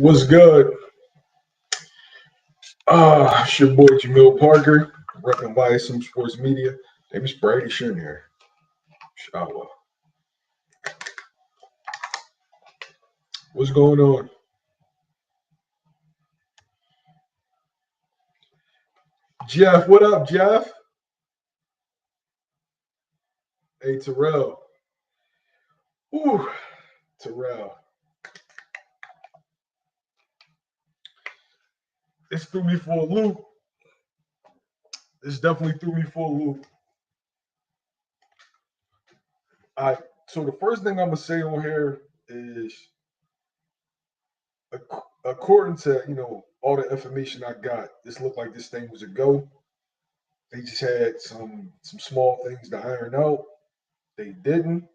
What's good? It's your boy Jamil Parker, repping YSM Sports Media. David Avaneysean here. Inshallah. What's going on? Jeff, what up, Jeff? Hey, Terrell. Ooh, Terrell. This threw me for a loop. This definitely threw me for a loop. All right, so the first thing I'm going to say on here is, according to, all the information I got, this looked like this thing was a go. They just had some small things to iron out. They didn't.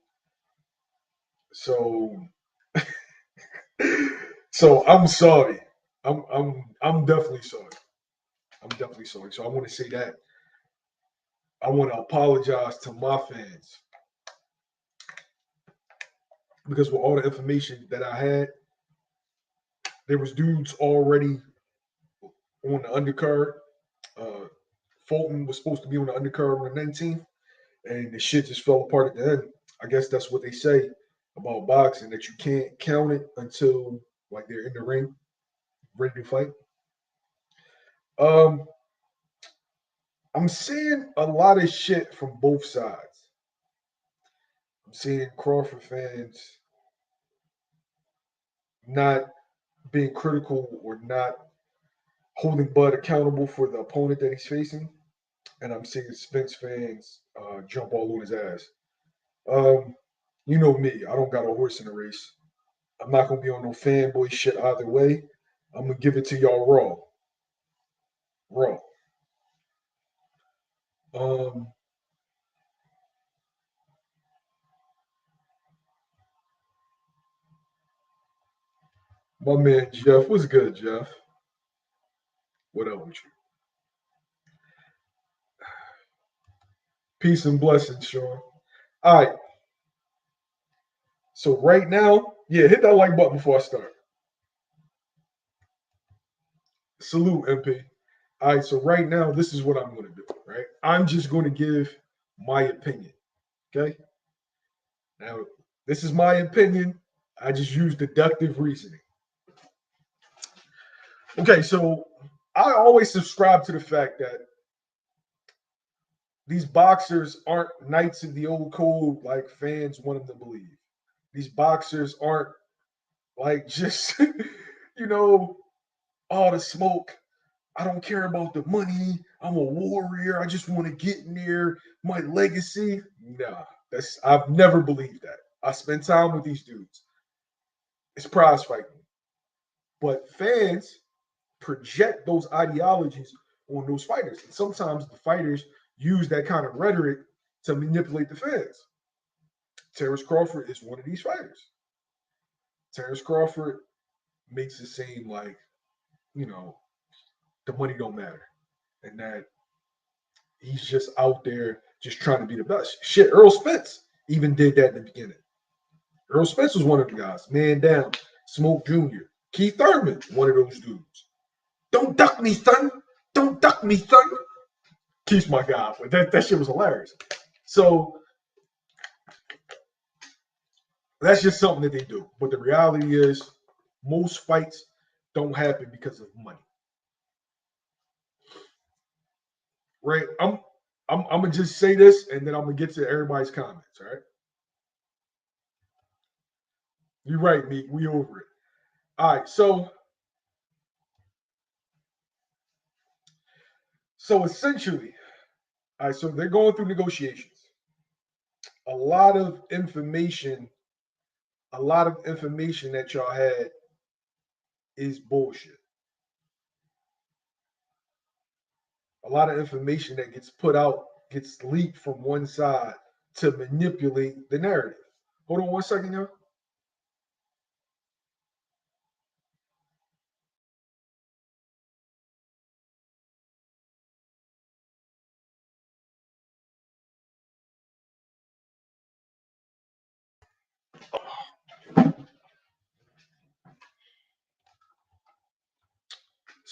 So I'm sorry. I'm definitely sorry. I'm definitely sorry. So I want to say that. I want to apologize to my fans because with all the information that I had, there was dudes already on the undercard. Fulton was supposed to be on the undercard on the 19th, and the shit just fell apart at the end. I guess that's what they say about boxing, that you can't count it until like they're in the ring, ready to fight. I'm seeing a lot of shit from both sides. I'm seeing Crawford fans not being critical or not holding Bud accountable for the opponent that he's facing, and I'm seeing Spence fans jump all on his ass. Um, you know me, I don't got a horse in the race. I'm not gonna be on no fanboy shit either way. I'm gonna give it to y'all raw. Um, my man Jeff, what's good, Jeff? What up with you? Peace and blessings, Sean. All right. So right now, yeah, hit that like button before I start. Salute, MP. All right, so right now, this is what I'm going to do, right? I'm just going to give my opinion, okay? Now, this is my opinion. I just use deductive reasoning. Okay, so I always subscribe to the fact that these boxers aren't knights of the old code like fans want them to believe. These boxers aren't like just, all the smoke. I don't care about the money. I'm a warrior. I just want to get in there. My legacy. Nah, I've never believed that. I spend time with these dudes. It's prize fighting. But fans project those ideologies on those fighters. And sometimes the fighters use that kind of rhetoric to manipulate the fans. Terence Crawford is one of these fighters. Terence Crawford makes it seem like, the money don't matter. And that he's just out there just trying to be the best. Shit, Errol Spence even did that in the beginning. Errol Spence was one of the guys. Man down, Smoke Jr., Keith Thurman, one of those dudes. Don't duck me, son. Don't duck me, son. Keith's my guy. But that shit was hilarious. So that's just something that they do. But the reality is, most fights don't happen because of money. Right? I'm gonna just say this, and then I'm gonna get to everybody's comments. All right? You're right, Meek. We over it. All right. So essentially, all right. So they're going through negotiations. A lot of information, a lot of information that y'all had is bullshit. A lot of information that gets put out gets leaked from one side to manipulate the narrative. Hold on one second, y'all.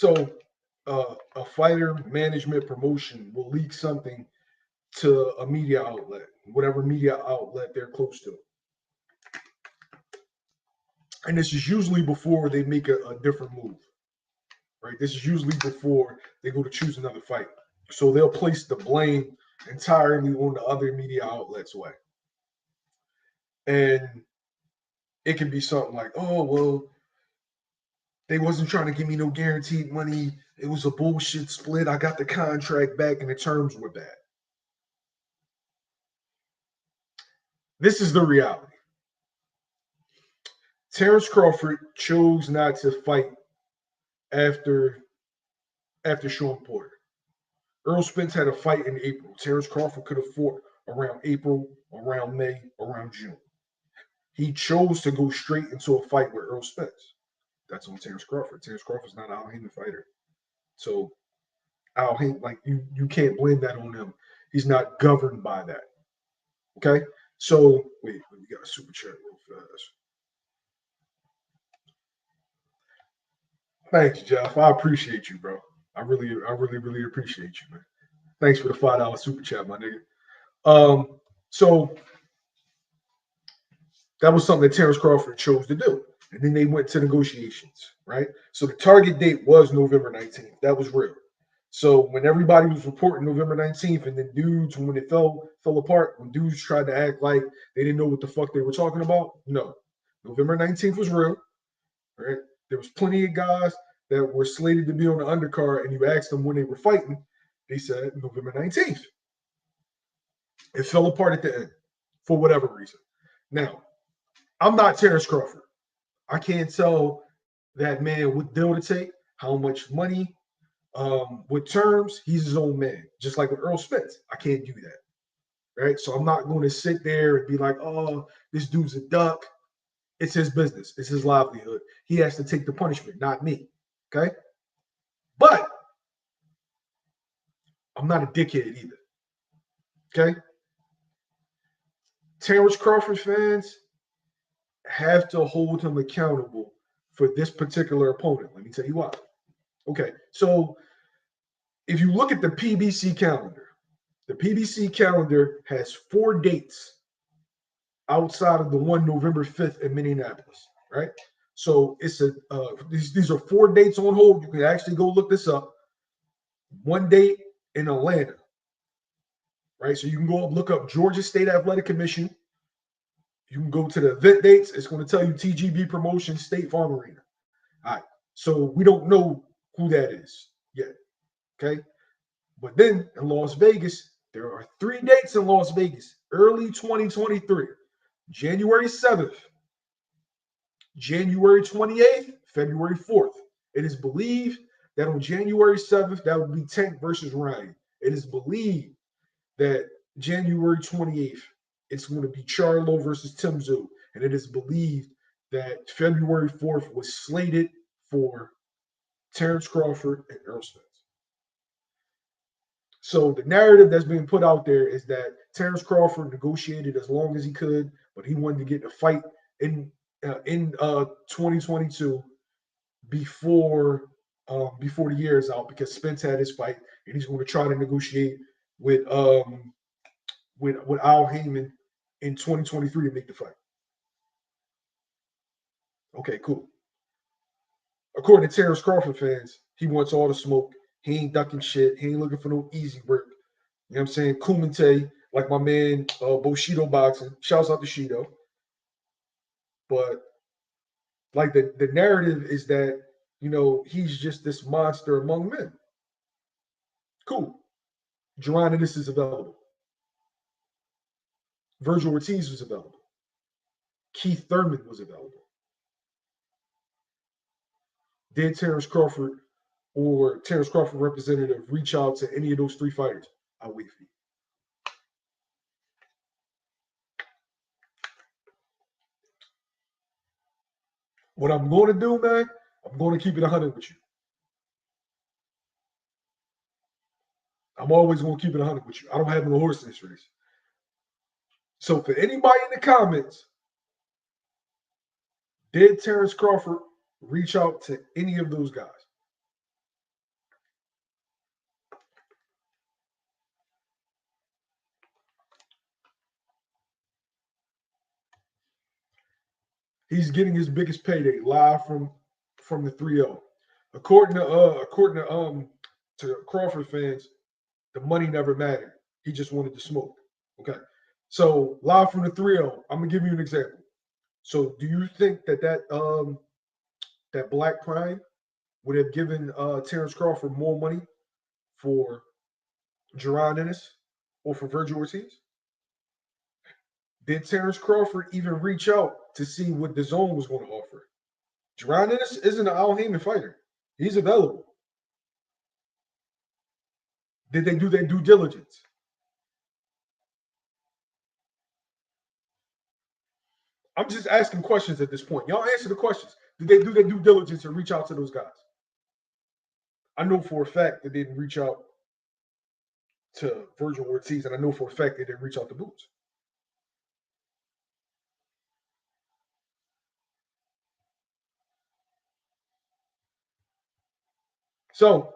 So a fighter management promotion will leak something to a media outlet, whatever media outlet they're close to. And this is usually before they make a different move, right? This is usually before they go to choose another fight. So they'll place the blame entirely on the other media outlets' way. And it can be something like, oh, well, they wasn't trying to give me no guaranteed money. It was a bullshit split. I got the contract back and the terms were bad. This is the reality. Terence Crawford chose not to fight after Sean Porter. Errol Spence had a fight in April. Terence Crawford could have fought around April, around May, around June. He chose to go straight into a fight with Errol Spence. That's on Terence Crawford. Terence Crawford's not an Al Haymon fighter. So Al Haymon, like you can't blame that on him. He's not governed by that. Okay? So wait, we got a super chat real fast. Thanks, Jeff. I appreciate you, bro. I really appreciate you, man. Thanks for the $5 super chat, my nigga. So that was something that Terence Crawford chose to do. And then they went to negotiations, right? So the target date was November 19th. That was real. So when everybody was reporting November 19th, and then dudes, when it fell apart, when dudes tried to act like they didn't know what the fuck they were talking about, no. November 19th was real, right? There was plenty of guys that were slated to be on the undercard, and you asked them when they were fighting, they said November 19th. It fell apart at the end for whatever reason. Now, I'm not Terence Crawford. I can't tell that man what deal to take, how much money, with terms. He's his own man, just like with Errol Spence. I can't do that, right? So I'm not going to sit there and be like, oh, this dude's a duck. It's his business. It's his livelihood. He has to take the punishment, not me, okay? But I'm not a dickhead either, okay? Terence Crawford fans have to hold him accountable for this particular opponent. Let me tell you why. Okay, so if you look at the PBC calendar has 4 dates outside of the one November 5th in Minneapolis, right? So it's these are 4 dates on hold. You can actually go look this up. 1 date in Atlanta, right? So you can go look up Georgia State Athletic Commission. You can go to the event dates. It's going to tell you TGB Promotion State Farm Arena. All right. So we don't know who that is yet. Okay. But then in Las Vegas, there are 3 dates in Las Vegas, early 2023, January 7th, January 28th, February 4th. It is believed that on January 7th, that would be Tank versus Ryan. It is believed that January 28th, it's going to be Charlo versus Tim Tszyu. And it is believed that February 4th was slated for Terence Crawford and Errol Spence. So the narrative that's being put out there is that Terence Crawford negotiated as long as he could, but he wanted to get a fight in 2022 before the year is out, because Spence had his fight and he's going to try to negotiate with Al Haymon in 2023 to make the fight. Okay, cool. According to Terence Crawford fans, he wants all the smoke. He ain't ducking shit. He ain't looking for no easy work. You know what I'm saying? Kumite, like my man Bushido Boxing. Shouts out to Shido. But like the narrative is that, you know, he's just this monster among men. Cool. Geronidis is available. Virgil Ortiz was available. Keith Thurman was available. Did Terence Crawford or Terence Crawford representative reach out to any of those 3 fighters? I'll wait for you. What I'm going to do, man, I'm going to keep it 100 with you. I'm always going to keep it 100 with you. I don't have no horse in this race. So for anybody in the comments, did Terence Crawford reach out to any of those guys? He's getting his biggest payday live from the 3-0. According to Crawford fans, the money never mattered. He just wanted to smoke. Okay. So live from the 3-0, I'm gonna give you an example. So do you think that Black Prime would have given Terence Crawford more money for Jerron Ennis or for Virgil Ortiz? Did Terence Crawford even reach out to see what the zone was going to offer? Jerron Ennis isn't an Al Heyman fighter. He's available. Did they do their due diligence? I'm just asking questions at this point. Y'all answer the questions. Did they do their due diligence and reach out to those guys? I know for a fact they didn't reach out to Virgil Ortiz, and I know for a fact they didn't reach out to Boots. So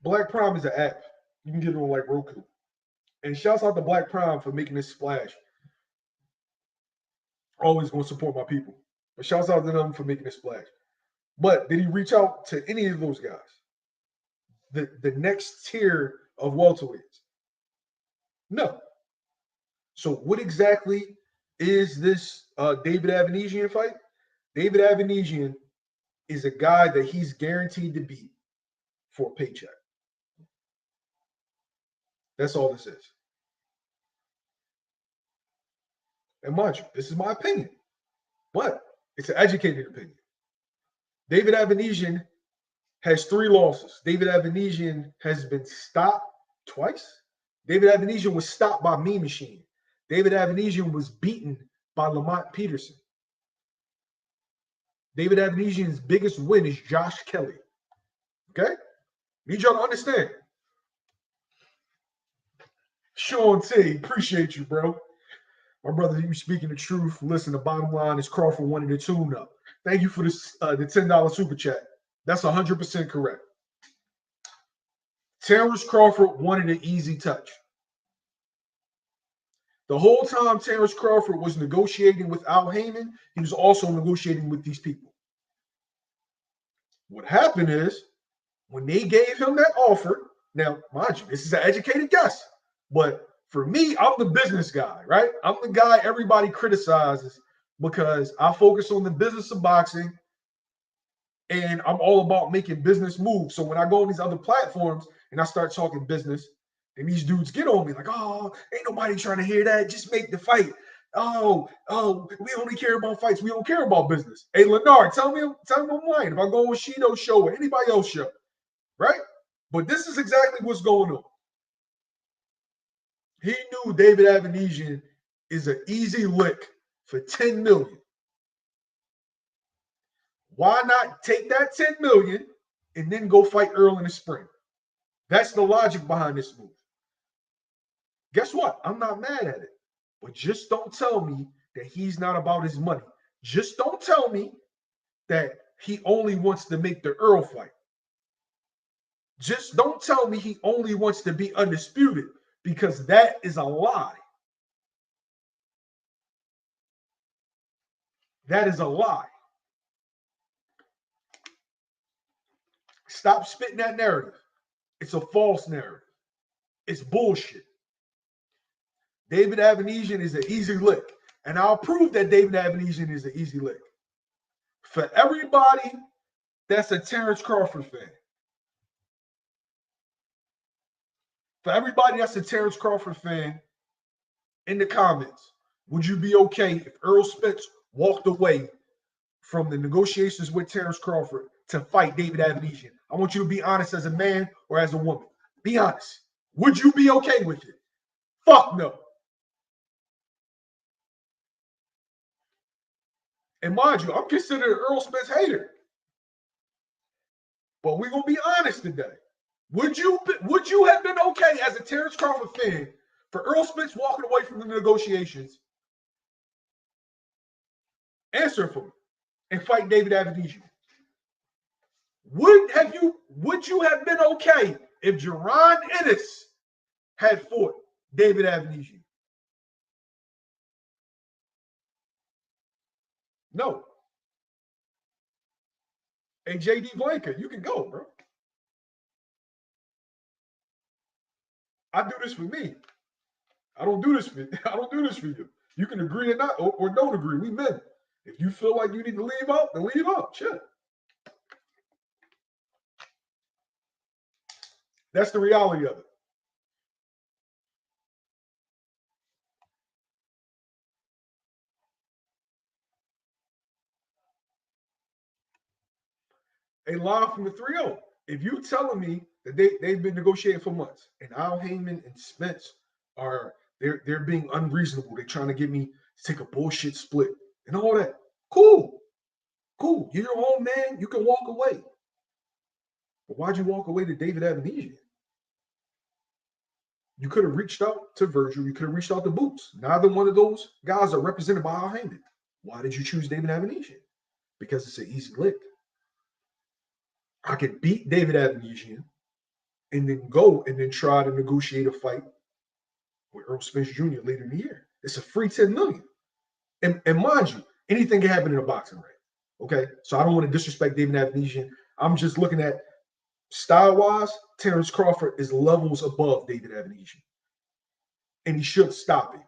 Black Prime is an app. You can get it on like Roku. And shouts out to Black Prime for making this splash. Always going to support my people. But shouts out to them for making this splash. But did he reach out to any of those guys? The next tier of welterweights? No. So what exactly is this David Avaneysean fight? David Avaneysean is a guy that he's guaranteed to beat for a paycheck. That's all this is. And mind you, this is my opinion, but it's an educated opinion. David Avaneysean has 3 losses. David Avaneysean has been stopped twice. David Avaneysean was stopped by Mean Machine. David Avaneysean was beaten by Lamont Peterson. David Avaneysean's biggest win is Josh Kelly. Okay? Need y'all to understand. Sean T, appreciate you, bro. My brother, you speaking the truth. Listen, the bottom line is Crawford wanted to tune up. Thank you for this, the $10 super chat. That's 100% correct. Terence Crawford wanted an easy touch. The whole time Terence Crawford was negotiating with Al Heyman, he was also negotiating with these people. What happened is, when they gave him that offer, now, mind you, this is an educated guess, but for me, I'm the business guy, right? I'm the guy everybody criticizes because I focus on the business of boxing and I'm all about making business moves. So when I go on these other platforms and I start talking business, and these dudes get on me like, oh, ain't nobody trying to hear that. Just make the fight. Oh, we only care about fights. We don't care about business. Hey, Leonard, tell me I'm lying. If I go on Shido's show or anybody else's show, right? But this is exactly what's going on. He knew David Avaneysean is an easy lick for $10 million. Why not take that $10 million and then go fight Earl in the spring? That's the logic behind this move. Guess what? I'm not mad at it. But just don't tell me that he's not about his money. Just don't tell me that he only wants to make the Earl fight. Just don't tell me he only wants to be undisputed, because that is a lie. That is a lie. Stop spitting that narrative. It's a false narrative. It's bullshit. David Avaneysean is an easy lick. And I'll prove that David Avaneysean is an easy lick. For everybody that's a Terence Crawford fan. For everybody that's a Terence Crawford fan, in the comments, would you be okay if Errol Spence walked away from the negotiations with Terence Crawford to fight David Avaneysean? I want you to be honest as a man or as a woman. Be honest. Would you be okay with it? Fuck no. And mind you, I'm considered an Errol Spence hater. But we're going to be honest today. Would you have been okay as a Terence Crawford fan for Errol Spence walking away from the negotiations? Answer for me. And fight David Avaneysean. Would you have been okay if Jerron Ennis had fought David Avaneysean? No. Hey, JD Blanker, you can go, bro. I do this for me. I don't do this for you. You can agree or not, or don't agree. We men. If you feel like you need to leave out, then leave out. Shit. That's the reality of it. A line from the 3-0. If you telling me that they've been negotiating for months and Al Heyman and Spence are they're being unreasonable, they're trying to get me to take a bullshit split and all that. Cool. Cool. You're your own man. You can walk away. But why'd you walk away to David Avaneysean? You could have reached out to Virgil. You could have reached out to Boots. Neither one of those guys are represented by Al Heyman. Why did you choose David Avaneysean? Because it's an easy lick. I could beat David Avaneysean and then go and then try to negotiate a fight with Errol Spence Jr. later in the year. It's a free $10 million. And mind you, anything can happen in a boxing ring. Okay, so I don't want to disrespect David Avaneysean. I'm just looking at style-wise, Terence Crawford is levels above David Avaneysean. And he should stop it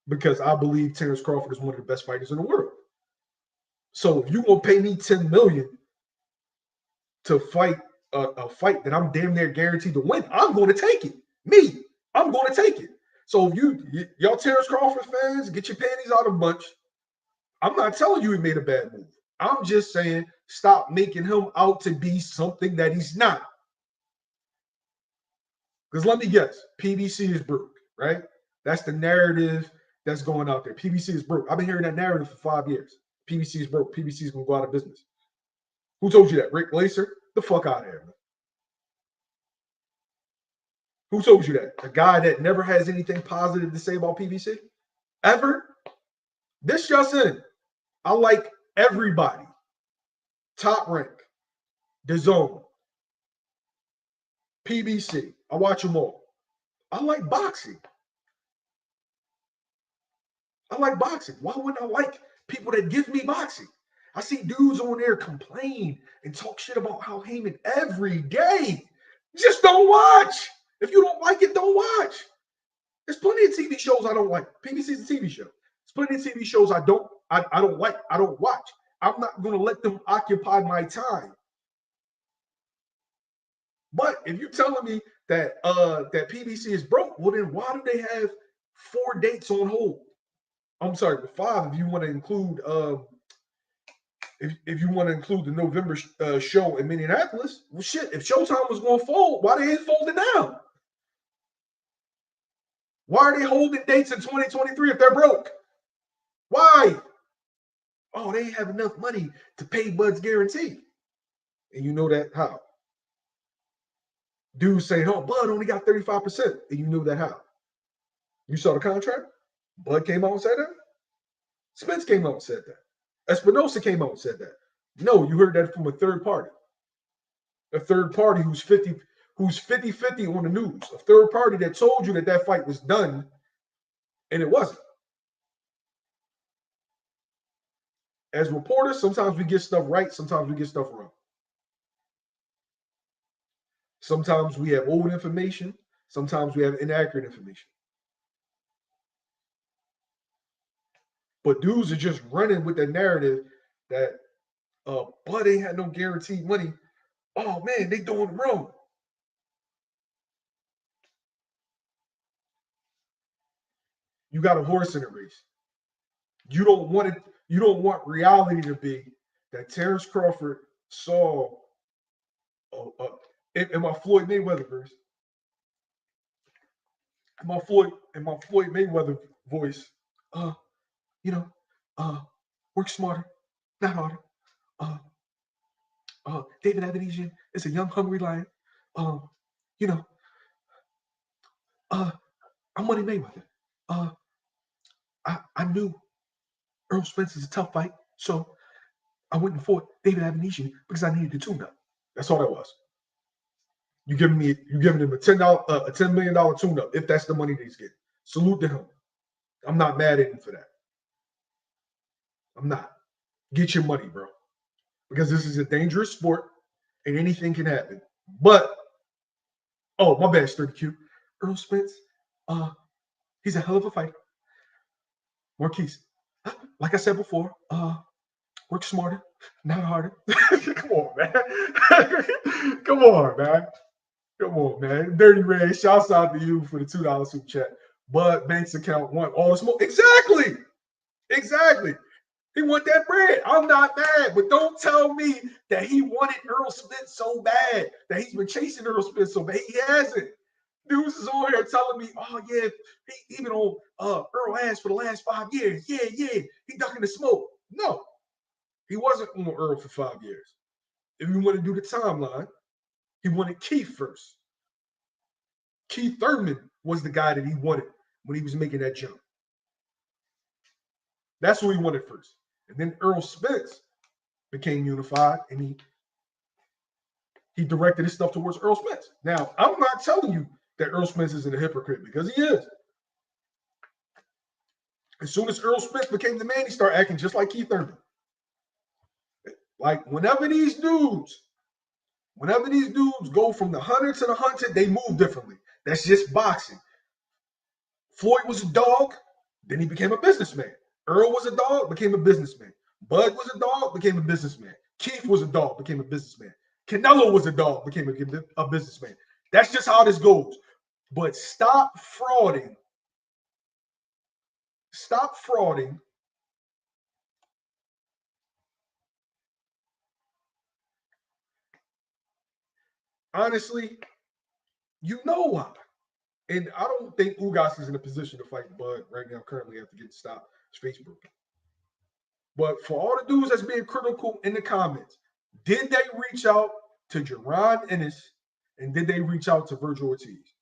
because I believe Terence Crawford is one of the best fighters in the world. So if you're going to pay me $10 million to fight a fight that I'm damn near guaranteed to win, I'm going to take it. I'm going to take it. So if y'all Terence Crawford fans, get your panties out of a bunch. I'm not telling you he made a bad move. I'm just saying stop making him out to be something that he's not. Because let me guess, PBC is broke, right? That's the narrative that's going out there. PBC is broke. I've been hearing that narrative for 5 years. PBC is broke. PBC is going to go out of business. Who told you that? Rick Glaser? The fuck out of here, man. Who told you that? A guy that never has anything positive to say about PBC? Ever? This just in. I like everybody. Top Rank, DAZN, PBC. I watch them all. I like boxing. Why wouldn't I like people that give me boxing? I see dudes on there complain and talk shit about Al Heyman every day. Just don't watch. If you don't like it, don't watch. There's plenty of TV shows I don't like. PBC is a TV show. There's plenty of TV shows I don't like. I don't watch. I'm not going to let them occupy my time. But if you're telling me that that PBC is broke, well then why do they have 4 dates on hold? I'm sorry, 5 if you want to include if you want to include the November show in Minneapolis. Well, shit, if Showtime was going to fold, why they ain't folding now? Why are they holding dates in 2023 if they're broke? Why? Oh, they have enough money to pay Bud's guarantee. And you know that how? Dudes saying, oh, Bud only got 35%. And you knew that how? You saw the contract? Bud came out and said that? Spence came out and said that. Espinosa came out and said that. No, you heard that from a third party. A third party who's 50-50 on the news. A third party that told you that that fight was done, and it wasn't. As reporters, sometimes we get stuff right, sometimes we get stuff wrong. Sometimes we have old information, sometimes we have inaccurate information. But dudes are just running with the narrative that Bud ain't had no guaranteed money. Oh man, they doing wrong. You got a horse in the race. You don't want it. You don't want reality to be that Terence Crawford saw in my Floyd Mayweather verse. In my Floyd Mayweather voice. Work smarter, not harder. David Avaneysean is a young, hungry lion. I'm Money Mayweather. I knew Errol Spence is a tough fight, so I went and fought David Avaneysean because I needed to tune up. That's all that was. You giving him a $10 million tune-up if that's the money that he's getting. Salute to him. I'm not mad at him for that. I'm not. Get your money, bro, because this is a dangerous sport and anything can happen. But oh, my bad, Sturdy Q. Errol Spence, he's a hell of a fighter. Marquise, like I said before, work smarter, not harder. Come on, man. Come on, man. Come on, man. Dirty Ray, shouts out to you for the $2 super chat. Bud Banks account want all the smoke. Exactly. He want that bread. I'm not mad, but don't tell me that he wanted Errol Spence so bad, that he's been chasing Errol Spence so bad. He hasn't. Dudes is on here telling me, oh, yeah, he been on Errol ass for the last 5 years. Yeah, he ducking the smoke. No, he wasn't on Errol for 5 years. If you want to do the timeline, he wanted Keith first. Keith Thurman was the guy that he wanted when he was making that jump. That's who he wanted first. And then Errol Spence became unified, and he directed his stuff towards Errol Spence. Now, I'm not telling you that Errol Spence isn't a hypocrite, because he is. As soon as Errol Spence became the man, he started acting just like Keith Thurman. Like, whenever these dudes go from the hunter to the hunted, they move differently. That's just boxing. Floyd was a dog, then he became a businessman. Earl was a dog, became a businessman. Bud was a dog, became a businessman. Keith was a dog, became a businessman. Canelo was a dog, became a businessman. That's just how this goes. But stop frauding. Stop frauding. Honestly, you know why. And I don't think Ugas is in a position to fight Bud right now, currently, after getting stopped. His face broken. But for all the dudes that's being critical in the comments, did they reach out to Jaron Ennis, and did they reach out to Virgil Ortiz?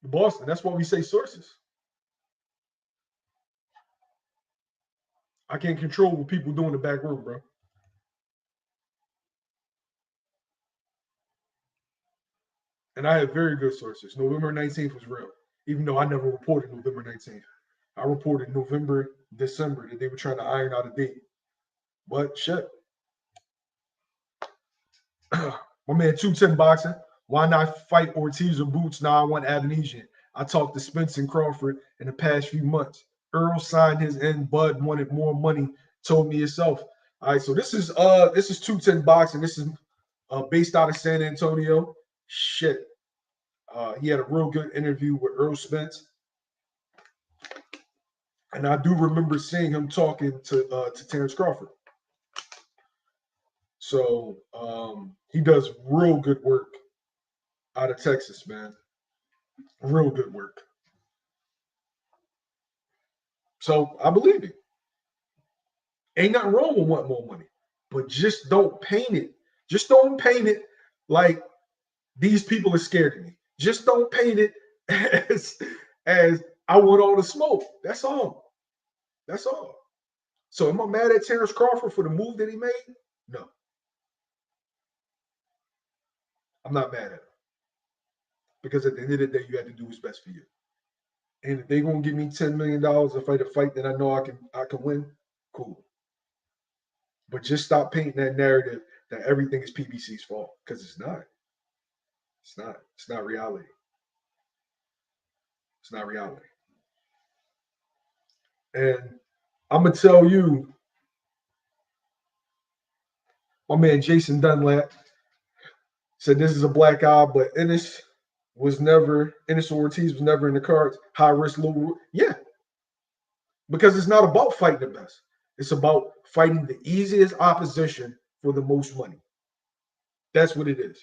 Boston, that's why we say sources. I can't control what people do in the back room, bro. And I have very good sources. November 19th was real, even though I never reported November 19th. I reported November, December, that they were trying to iron out a date. But shit. My man, 210 Boxing. Why not fight Ortiz or Boots? Now I want Avanesyan. I talked to Spence and Crawford in the past few months. Earl signed his end. Bud wanted more money. Told me yourself. All right, so this is 210 Boxing. This is based out of San Antonio. Shit. He had a real good interview with Errol Spence. And I do remember seeing him talking to Terence Crawford. So he does real good work out of Texas, man. Real good work. So I believe it. Ain't nothing wrong with wanting more money, but just don't paint it. Just don't paint it like these people are scared of me. Just don't paint it as I want all the smoke. That's all. That's all. So am I mad at Terence Crawford for the move that he made? No. I'm not mad at him. Because at the end of the day, you have to do what's best for you. And if they're gonna give me $10 million to fight a fight that I know I can win, cool. But just stop painting that narrative that everything is PBC's fault, because it's not. It's not. It's not reality. It's not reality. And I'm gonna tell you, my man Jason Dunlap said this is a black eye, but Ennis Ortiz was never in the cards. High risk, low. Yeah. Because it's not about fighting the best. It's about fighting the easiest opposition for the most money. That's what it is.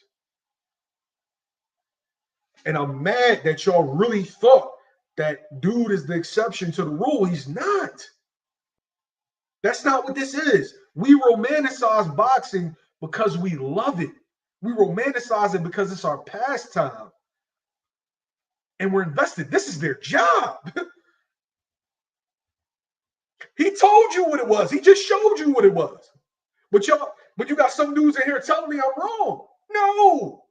And I'm mad that y'all really thought that dude is the exception to the rule. He's not. That's not what this is. We romanticize boxing because we love it. We romanticize it because it's our pastime. and we're invested. This is their job. He told you what it was. He just showed you what it was. But you got some dudes in here telling me I'm wrong. No.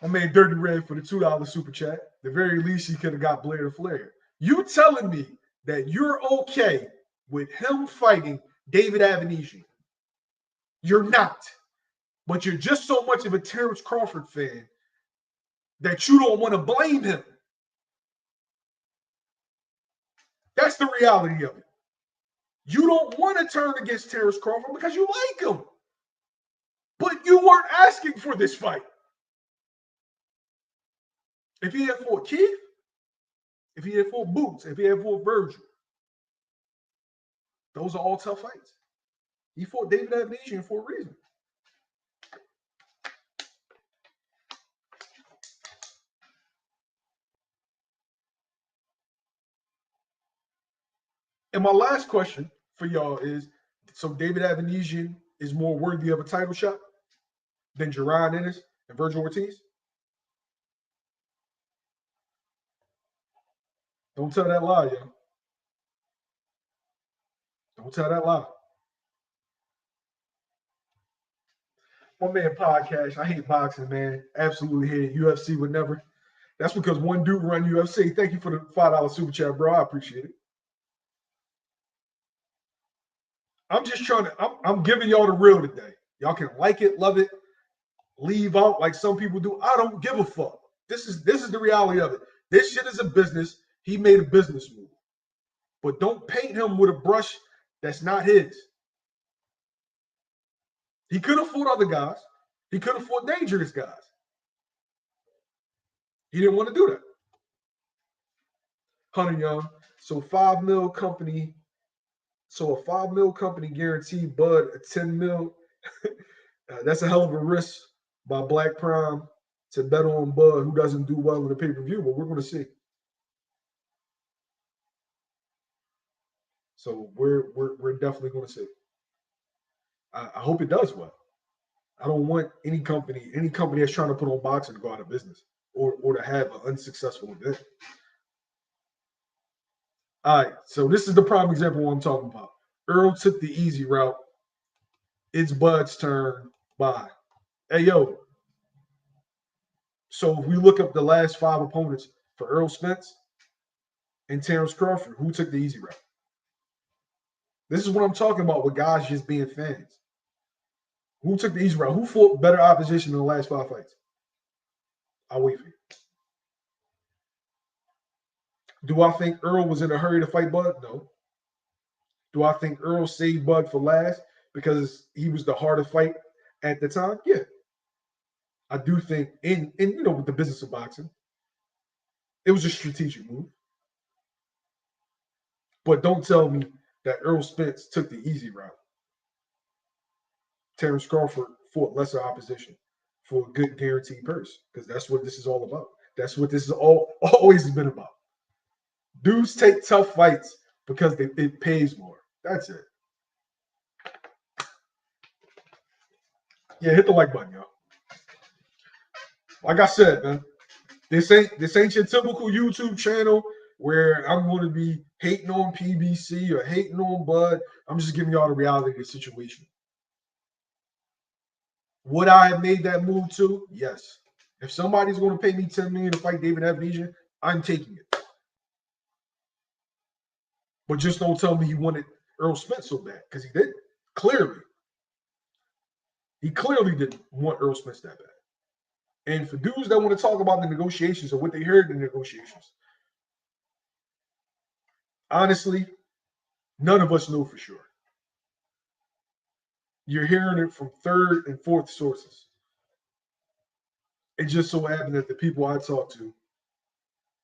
I made Dirty Red for the $2 super chat. The very least he could have got Blair Flair. You telling me that you're okay with him fighting David Avaneysean? You're not. But you're just so much of a Terence Crawford fan that you don't want to blame him. That's the reality of it. You don't want to turn against Terence Crawford because you like him. But you weren't asking for this fight. If he had fought Keith, if he had fought Boots, if he had fought Virgil, those are all tough fights. He fought David Avaneysean for a reason. And my last question for y'all is, so David Avaneysean is more worthy of a title shot than Jerron Ennis and Virgil Ortiz? Don't tell that lie, yo. Don't tell that lie. My man podcast. I hate boxing, man. Absolutely hate it. UFC would never. That's because one dude run UFC. Thank you for the $5 super chat, bro. I appreciate it. I'm just trying to. I'm giving y'all the real today. Y'all can like it, love it, leave out like some people do. I don't give a fuck. This is the reality of it. This shit is a business. He made a business move, but don't paint him with a brush that's not his. He could have fought other guys. He could have fought dangerous guys. He didn't want to do that. Hunter Young. So $5 million company. So a $5 million company guaranteed Bud a $10 million. That's a hell of a risk by Black Prime to bet on Bud, who doesn't do well in the pay-per-view, but we're going to see. So we're definitely going to see. I hope it does well. I don't want any company that's trying to put on boxing to go out of business or to have an unsuccessful event. All right, so this is the prime example of what I'm talking about. Earl took the easy route. It's Bud's turn. Bye. Hey, yo. So if we look up the last 5 opponents for Errol Spence and Terence Crawford, who took the easy route? This is what I'm talking about with guys just being fans. Who took the easy route? Who fought better opposition in the last 5 fights? I'll wait for you. Do I think Earl was in a hurry to fight Bud? No. Do I think Earl saved Bud for last because he was the harder fight at the time? Yeah. I do think in with the business of boxing, it was a strategic move. But don't tell me that Errol Spence took the easy route. Terence Crawford fought lesser opposition for a good guaranteed purse, because that's what this is all about. That's what this is always been about. Dudes take tough fights because it pays more. That's it. Yeah, hit the like button, y'all. Like I said, man, this ain't your typical YouTube channel where I'm going to be hating on PBC or hating on Bud. I'm just giving y'all the reality of the situation. Would I have made that move too? Yes. If somebody's going to pay me $10 million to fight David Avaneysean, I'm taking it. But just don't tell me he wanted Errol Spence so bad, because he didn't. Clearly. He clearly didn't want Errol Spence that bad. And for dudes that want to talk about the negotiations or what they heard in the negotiations, honestly, none of us know for sure. You're hearing it from 3rd and 4th sources. It just so happened that the people I talked to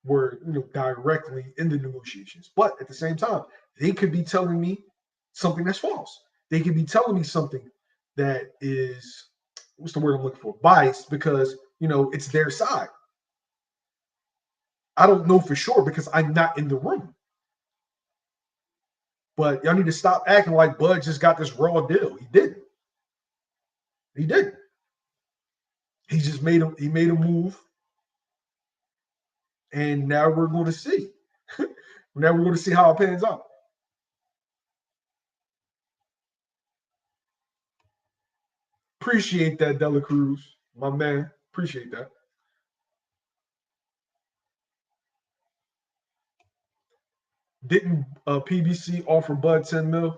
were, directly in the negotiations. But at the same time, they could be telling me something that's false. They could be telling me something that is, what's the word I'm looking for? Biased, because, it's their side. I don't know for sure because I'm not in the room. But y'all need to stop acting like Bud just got this raw deal. He didn't. He didn't. He just made a move, and now we're going to see. Now we're going to see how it pans out. Appreciate that, Dela Cruz, my man. Appreciate that. Didn't PBC offer Bud 10 mil?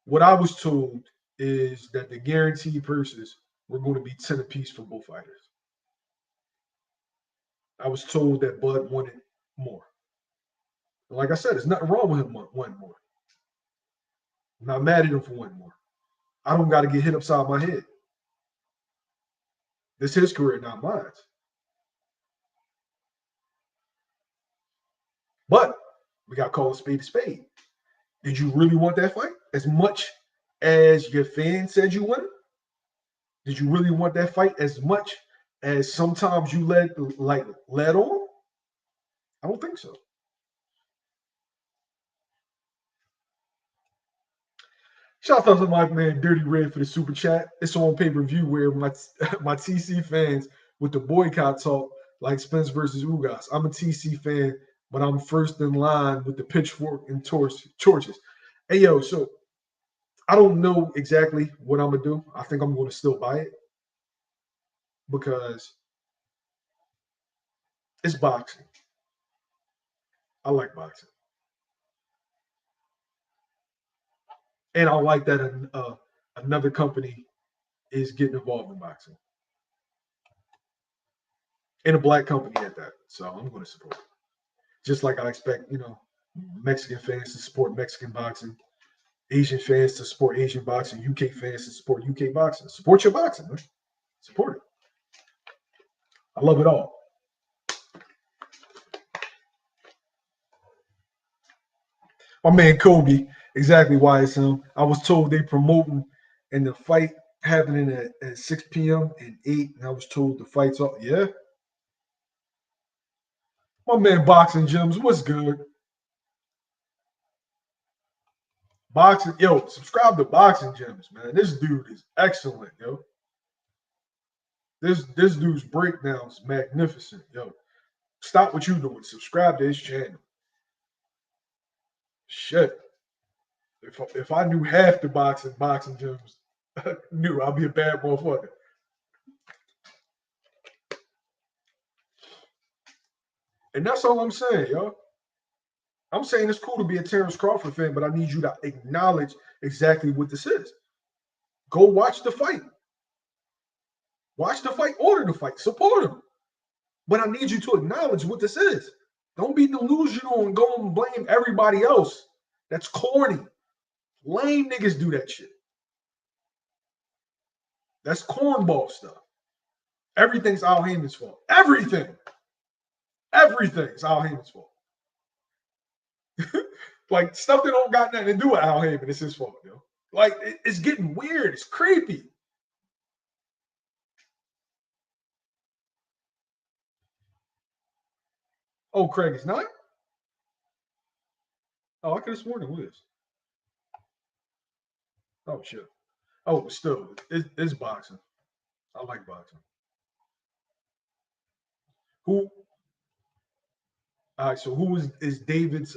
What I was told is that the guaranteed purses were going to be 10 apiece for both fighters. I was told that Bud wanted more. Like I said, there's nothing wrong with him wanting more. I'm not mad at him for wanting more. I don't got to get hit upside my head. This is his career, not mine. But we got to call a spade a spade. Did you really want that fight as much as your fans said you wanted? Did you really want that fight as much as sometimes you led on? I don't think so. Shout out to my man Dirty Red for the super chat. It's on pay-per-view where my TC fans with the boycott talk like Spence versus Ugas. I'm a TC fan, but I'm first in line with the pitchfork and torches. Hey yo, so I don't know exactly what I'm gonna do. I think I'm gonna still buy it because it's boxing. I like boxing. And I like that another company is getting involved in boxing. And a black company at that. So I'm going to support it. Just like I expect, Mexican fans to support Mexican boxing, Asian fans to support Asian boxing, UK fans to support UK boxing. Support your boxing, man. Support it. I love it all. My man Kobe, exactly why it's him. I was told they promoting and the fight happening at 6 p.m. and 8, and I was told the fight's off. Yeah. My man Boxing Gems, what's good? Boxing, yo, subscribe to Boxing Gems, man. This dude is excellent, yo. This dude's breakdowns magnificent, yo. Stop what you doing. Subscribe to his channel. Shit. If I knew half the Boxing Gems knew, I'd be a bad motherfucker. And that's all I'm saying, yo. I'm saying it's cool to be a Terence Crawford fan, but I need you to acknowledge exactly what this is. Go watch the fight. Watch the fight, order the fight, support him. But I need you to acknowledge what this is. Don't be delusional and go and blame everybody else. That's corny. Lame niggas do that shit. That's cornball stuff. Everything's Al Heyman's fault. Everything. Everything's Al Heyman's fault. Like, stuff that don't got nothing to do with Al Heyman, it's his fault, yo. Like, it's getting weird. It's creepy. Oh, Craig is not? Oh, I could have sworn it was. Oh, shit. Oh, still, it's boxing. I like boxing. Who? All right, so who is David's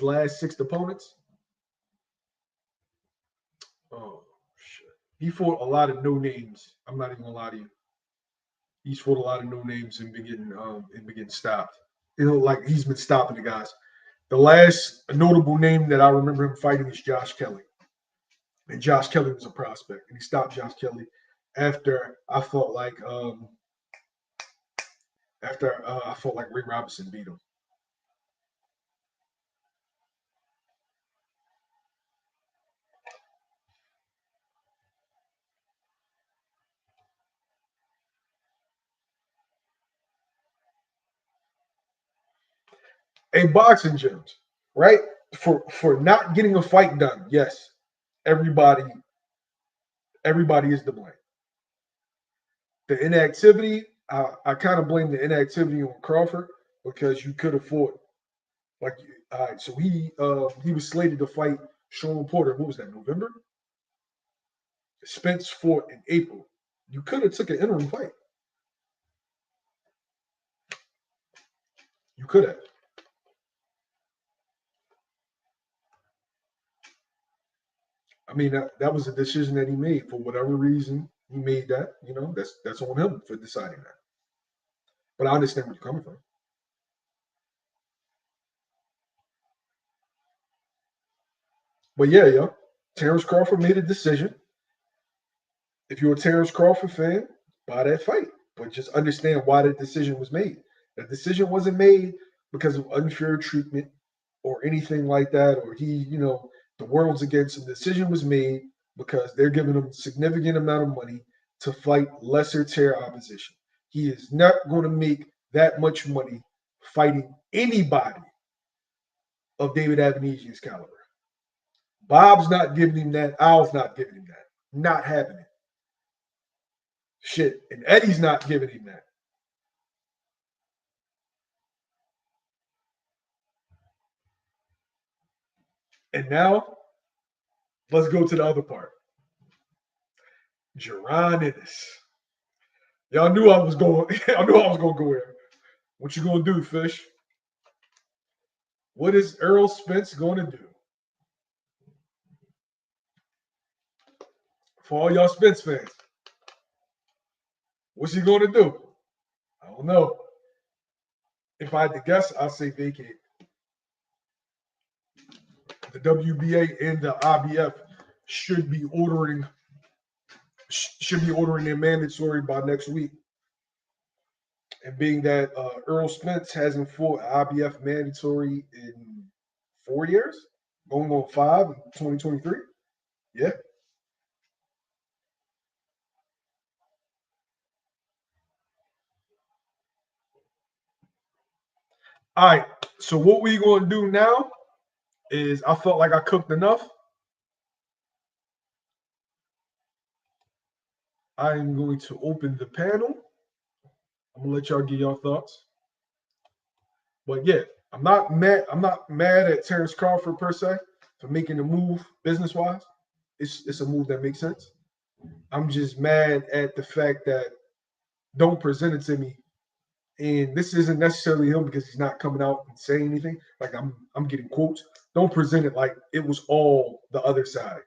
last 6 opponents? Oh shit. He fought a lot of no names. I'm not even gonna lie to you. He's fought a lot of no names and been getting stopped. Like he's been stopping the guys. The last notable name that I remember him fighting is Josh Kelly. And Josh Kelly was a prospect, and he stopped Josh Kelly after I felt like Ray Robinson beat him. A Boxing Gems, right? For not getting a fight done, yes, everybody is to blame. The inactivity, I kind of blame the inactivity on Crawford because you could have fought. Like, all right, so he was slated to fight Sean Porter. What was that? November. Spence fought in April. You could have took an interim fight. You could have. I mean, that was a decision that he made for whatever reason. He made that. You know, that's on him for deciding that. But I understand where you're coming from. But yeah, yo, Terence Crawford made a decision. If you're a Terence Crawford fan, buy that fight. But just understand why that decision was made. That decision wasn't made because of unfair treatment or anything like that, or the world's against him. The decision was made because they're giving him a significant amount of money to fight lesser tier opposition. He is not going to make that much money fighting anybody of David Avaneysean's caliber. Bob's not giving him that. Al's not giving him that. Not having it. Shit. And Eddie's not giving him that. And now, let's go to the other part. Jerron Ennis. Y'all knew I was going. Y'all knew I was going to go here. What you going to do, Fish? What is Errol Spence going to do? For all y'all Spence fans, what's he going to do? I don't know. If I had to guess, I'll say vacate. The WBA and the IBF should be ordering their mandatory by next week. And being that Errol Spence hasn't fought IBF mandatory in 4 years, going on 5 in 2023. Yeah. All right. So what we're going to do now is I felt like I cooked enough. I am going to open the panel. I'm gonna let y'all give y'all thoughts. But yeah, I'm not mad at Terence Crawford per se for making the move business-wise. It's a move that makes sense. I'm just mad at the fact that don't present it to me. And this isn't necessarily him because he's not coming out and saying anything. Like I'm getting quotes. Don't present it like it was all the other side.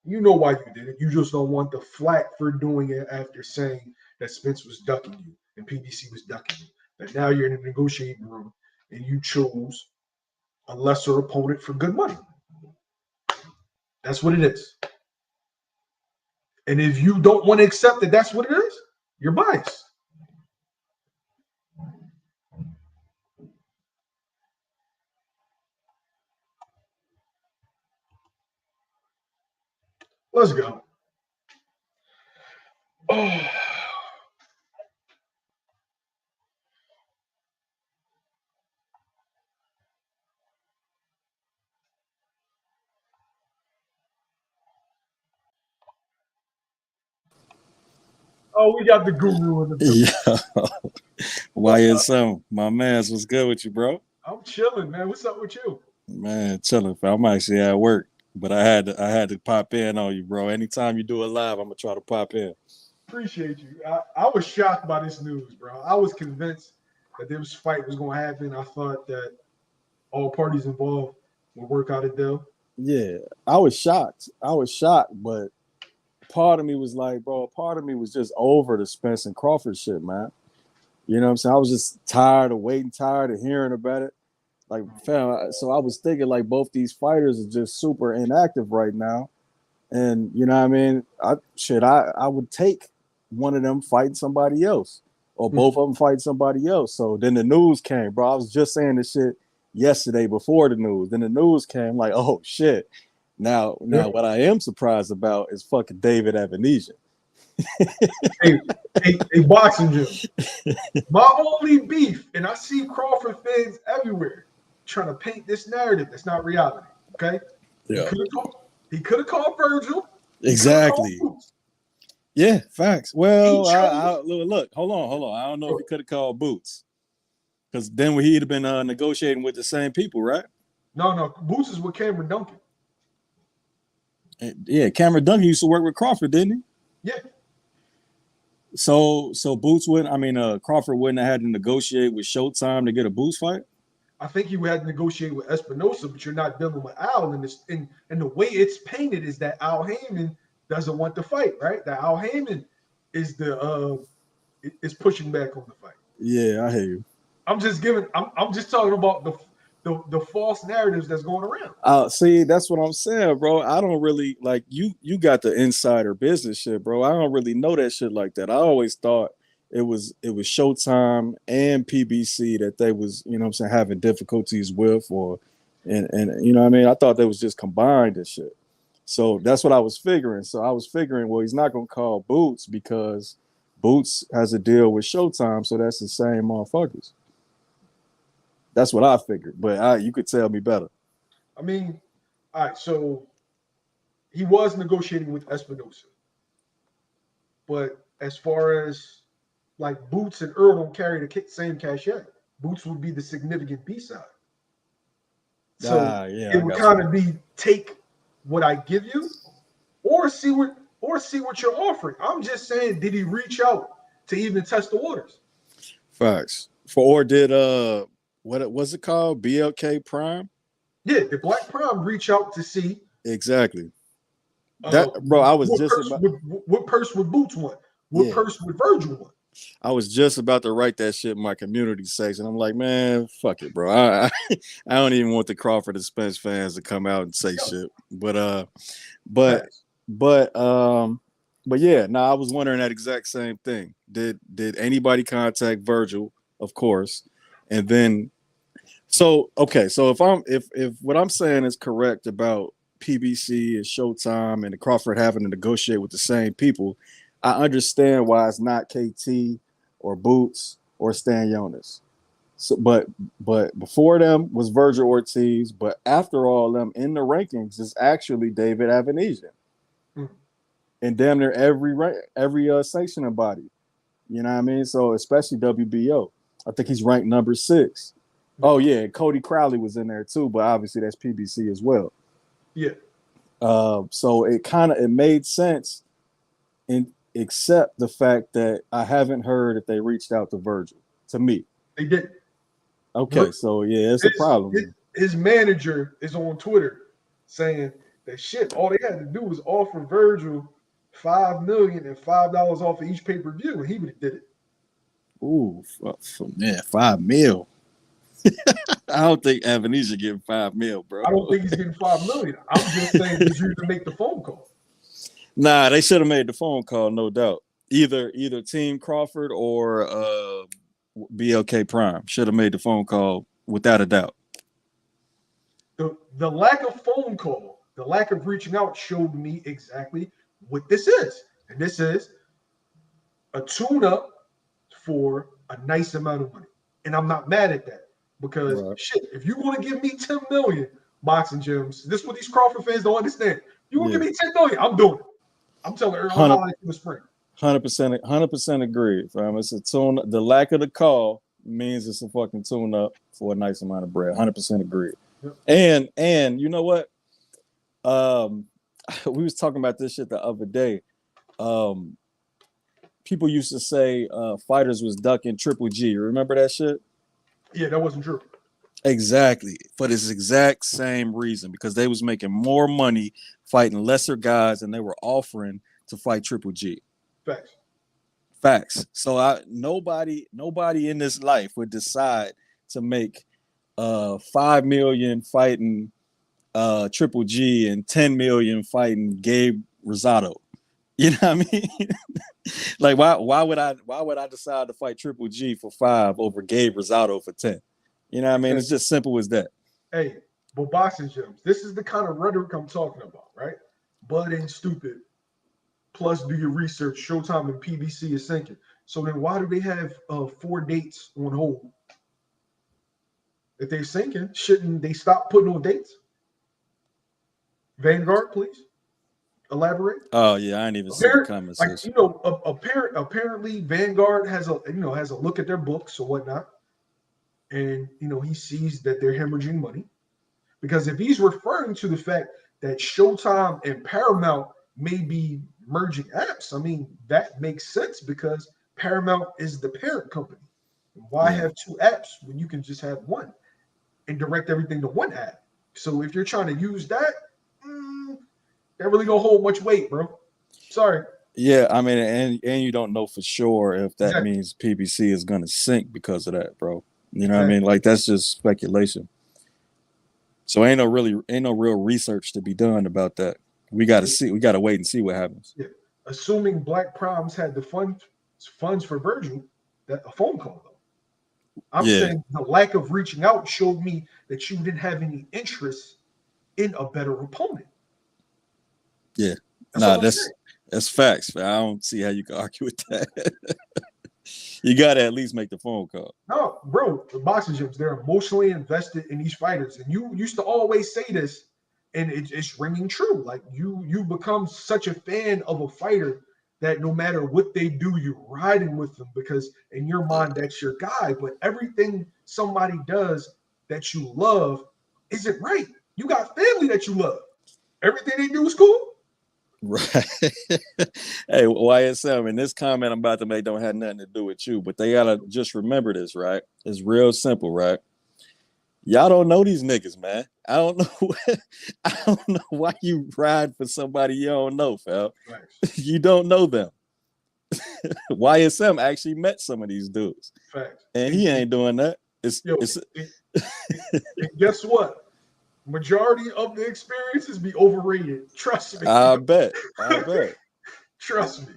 You know why you did it. You just don't want the flack for doing it after saying that Spence was ducking you and PBC was ducking you. That now you're in a negotiating room and you chose a lesser opponent for good money. That's what it is. And if you don't want to accept that that's what it is, you're biased. Let's go. Oh. Oh, we got the guru in the building. Yeah. YSM, my man's what's good with you, bro? I'm chilling, man. What's up with you? Man, chilling. I'm actually at work, but I had to pop in on you, bro. Anytime you do it live, I'm gonna try to pop in. Appreciate you. I was shocked by this news, bro. I was convinced that this fight was going to happen. I thought that all parties involved would work out a deal. Yeah, I was shocked, but part of me was like, bro, part of me was just over the Spence and Crawford shit, man. You know what I'm saying? I was just tired of waiting, tired of hearing about it. Like, fam, so I was thinking like both these fighters are just super inactive right now. And you know what I mean? I would take one of them fighting somebody else, or both of them fighting somebody else. So then the news came, bro. I was just saying this shit yesterday before the news. Then the news came, like, oh shit. Now, what I am surprised about is fucking David Avaneysean. a boxing gym. My only beef, and I see Crawford fans everywhere trying to paint this narrative that's not reality. Okay? Yeah. He could have called Virgil. Exactly. Yeah, facts. Well, look, hold on. I don't know if he could have called Boots. Because then he'd have been negotiating with the same people, right? No. Boots is with Cameron Duncan. Yeah, Cameron Duncan used to work with Crawford, didn't he? Yeah. So Boots wouldn't. I mean, Crawford wouldn't have had to negotiate with Showtime to get a Boots fight. I think you had to negotiate with Espinosa, but you're not dealing with Al. And the way it's painted is that Al Heyman doesn't want the fight, right? That Al Heyman is is pushing back on the fight. Yeah, I hear you. I'm just talking about the false narratives that's going around. See, that's what I'm saying, bro. I don't really like you. You got the insider business shit, bro. I don't really know that shit like that. I always thought it was Showtime and PBC that they was, you know what I'm saying, having difficulties with, or and you know what I mean. I thought they was just combined and shit. So that's what I was figuring. So I was figuring, well, he's not gonna call Boots because Boots has a deal with Showtime, so that's the same motherfuckers. That's what I figured, but you could tell me better. I mean, all right, so he was negotiating with Espinosa, but as far as like Boots and Earl don't carry the same cachet, Boots would be the significant B side. So yeah, it would kind of be take what I give you, or see what you're offering. I'm just saying, did he reach out to even test the waters? Facts. Or did what was it called? BLK Prime? Yeah, the Black Prime reach out to see exactly. That bro, I was just about what purse would Boots want? What purse would Virgil want? I was just about to write that shit in my community section. I'm like, man, fuck it, bro. I don't even want the Crawford and Spence fans to come out and say shit. But yeah, I was wondering that exact same thing. Did anybody contact Virgil? Of course. And then so if what I'm saying is correct about PBC and Showtime and the Crawford having to negotiate with the same people, I understand why it's not KT or Boots or Stan Jonas. So, but before them was Virgil Ortiz, but after all them in the rankings is actually David Avaneysean. And damn near every sanctioning body. You know what I mean? So especially WBO. I think he's ranked number 6. Oh yeah, Cody Crowley was in there too, but obviously that's PBC as well. Yeah. So it made sense, except the fact that I haven't heard if they reached out to Virgil. To me, they did. Okay, so yeah, it's a problem. His manager is on Twitter saying that shit. All they had to do was offer Virgil $5 million and $5 off of each pay-per-view, and he would have did it. Ooh, man, $5 million. I don't think Avanesyan getting $5 million, bro. I don't think he's getting $5 million. I'm just saying he's used to make the phone call. Nah, they should have made the phone call, no doubt. Either Team Crawford or BLK Prime should have made the phone call without a doubt. The lack of phone call, the lack of reaching out showed me exactly what this is. And this is a tune-up for a nice amount of money. And I'm not mad at that. Because shit, if you want to give me 10 million boxing gyms, this is what these Crawford fans don't understand. You want to give me 10 million, I'm doing it. I'm telling Earl in the spring. 100% agree, fam. It's a tune. The lack of the call means it's a fucking tune up for a nice amount of bread. 100% agree. Yep. And you know what? We was talking about this shit the other day. People used to say fighters was ducking Triple G. Remember that shit? Yeah, that wasn't true. Exactly. For this exact same reason, because they was making more money fighting lesser guys and they were offering to fight Triple G. Facts. So nobody in this life would decide to make 5 million fighting Triple G and 10 million fighting Gabe Rosado. You know what I mean? Like why would I decide to fight Triple G for 5 over Gabe Rosado for 10? You know what I mean? It's just simple as that. Hey, but boxing gyms, this is the kind of rhetoric I'm talking about, right? Bud ain't stupid. Plus, do your research. Showtime and PBC is sinking. So then why do they have 4 dates on hold? If they're sinking, shouldn't they stop putting on dates? Vanguard, please. Elaborate. Oh yeah, I ain't even seen the comments. Like, apparently Vanguard has a look at their books or whatnot, and he sees that they're hemorrhaging money. Because if he's referring to the fact that Showtime and Paramount may be merging apps, I mean, that makes sense because Paramount is the parent company. Why Yeah. have two apps when you can just have one and direct everything to one app? So if you're trying to use that, that really don't hold much weight, bro. Sorry. Yeah, I mean, and you don't know for sure if that Exactly. means PBC is gonna sink because of that, bro. You know what I Exactly. mean? Like that's just speculation. So ain't no real research to be done about that. We gotta wait and see what happens. Yeah. Assuming Black Proms had the funds for Virgil, that a phone call though. I'm Yeah, saying the lack of reaching out showed me that you didn't have any interest in a better opponent. yeah. That's Nah, all I'm saying. that's facts, man. I don't see how you can argue with that. You gotta at least make the phone call. No, bro, the boxing gyms, they're emotionally invested in these fighters. And you used to always say this, and it's ringing true. Like you become such a fan of a fighter that no matter what they do, you're riding with them because in your Yeah. mind, that's your guy. But everything somebody does that you love isn't right. You got family that you love. Everything they do is cool. Right. Hey, YSM, and this comment I'm about to make don't have nothing to do with you, but they gotta just remember this, right? It's real simple, right? Y'all don't know these niggas, man. I don't know. I don't know why you ride for somebody you don't know, fam. Facts. You don't know them. YSM actually met some of these dudes, Facts. and he ain't doing that. Yo, and guess what? Majority of the experiences be overrated. Trust me. I bet. Trust me.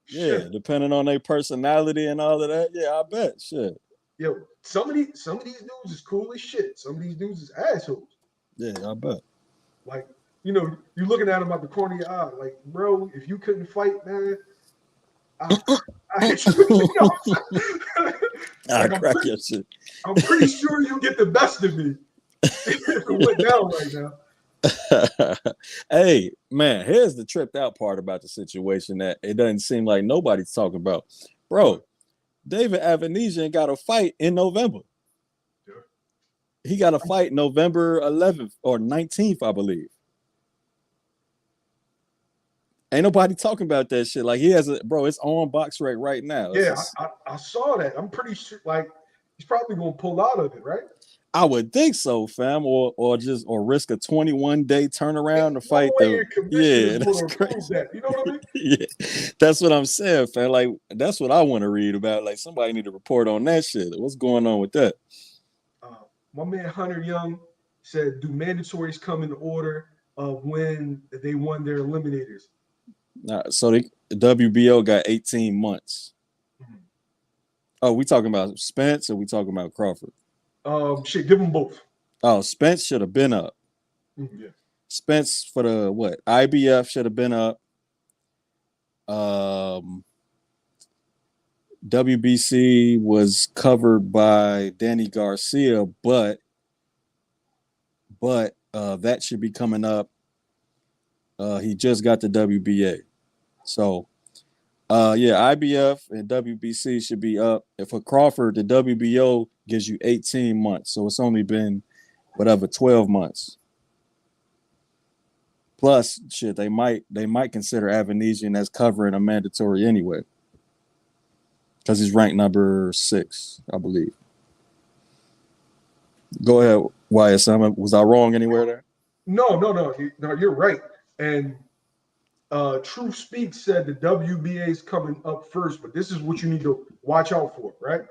Yeah, Shit. depending on their personality and all of that. Yeah, I bet. Shit. Yo, some of these dudes is cool as shit. Some of these dudes is assholes. Yeah, I bet. Like, you looking at them out the corner of your eye, like, bro, if you couldn't fight, man, I hit you. I Like crack your shit. I'm pretty sure you get the best of me if it went down right now. Hey, man, here's the tripped out part about the situation that it doesn't seem like nobody's talking about. Bro, David Avaneysean got a fight in November. Sure. He got a fight November 11th or 19th, I believe. Ain't nobody talking about that shit. Like he has it's on BoxRec right now. Yeah, I saw that. I'm pretty sure, like, he's probably gonna pull out of it, right? I would think so, fam, or risk a 21-day turnaround to No fight way your commissioner is that's gonna approve crazy. that. You know what I mean? Yeah, that's what I'm saying, fam. Like that's what I want to read about. Like somebody need to report on that shit. What's going on with that? My man Hunter Young said, "Do mandatories come in order of when they won their eliminators?" So the WBO got 18 months. Mm-hmm. Oh, we talking about Spence or we talking about Crawford? Shit, give them both. Oh, Spence should have been up. Mm-hmm, yeah. Spence for the IBF should have been up. WBC was covered by Danny Garcia, but that should be coming up. He just got the WBA, so IBF and WBC should be up. And for Crawford, the WBO gives you 18 months, so it's only been 12 months. Plus, shit, they might consider Avanesyan as covering a mandatory anyway, because he's ranked number 6, I believe. Go ahead, YSM. Was I wrong anywhere there? No, you're right. And Truth Speaks said the WBA is coming up first, but this is what you need to watch out for, right?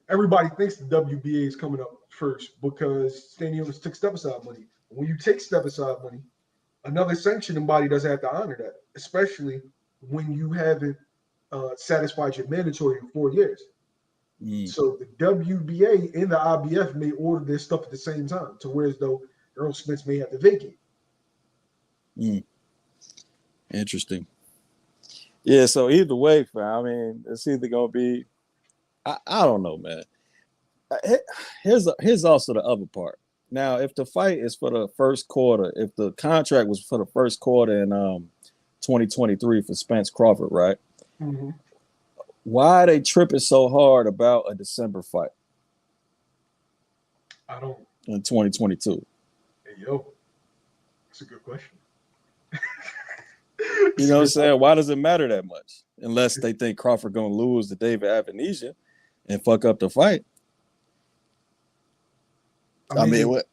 Everybody thinks the WBA is coming up first because stadiums took step aside money. When you take step aside money, another sanctioning body doesn't have to honor that, especially when you haven't satisfied your mandatory in 4 years. So the WBA and the IBF may order their stuff at the same time, to whereas though Errol Spence may have to vacate. Interesting. Yeah, so either way, fam, I mean, it's either gonna be, I don't know, man. Here's also the other part. Now, if the fight is for the first quarter, if the contract was for the first quarter in 2023 for Spence Crawford, right? Mm-hmm. Why are they tripping so hard about a December fight? I don't. In 2022. Hey, yo, that's a good question. You know what I'm saying? Why does it matter that much? Unless they think Crawford gonna lose to David Avaneysean and fuck up the fight. I mean what?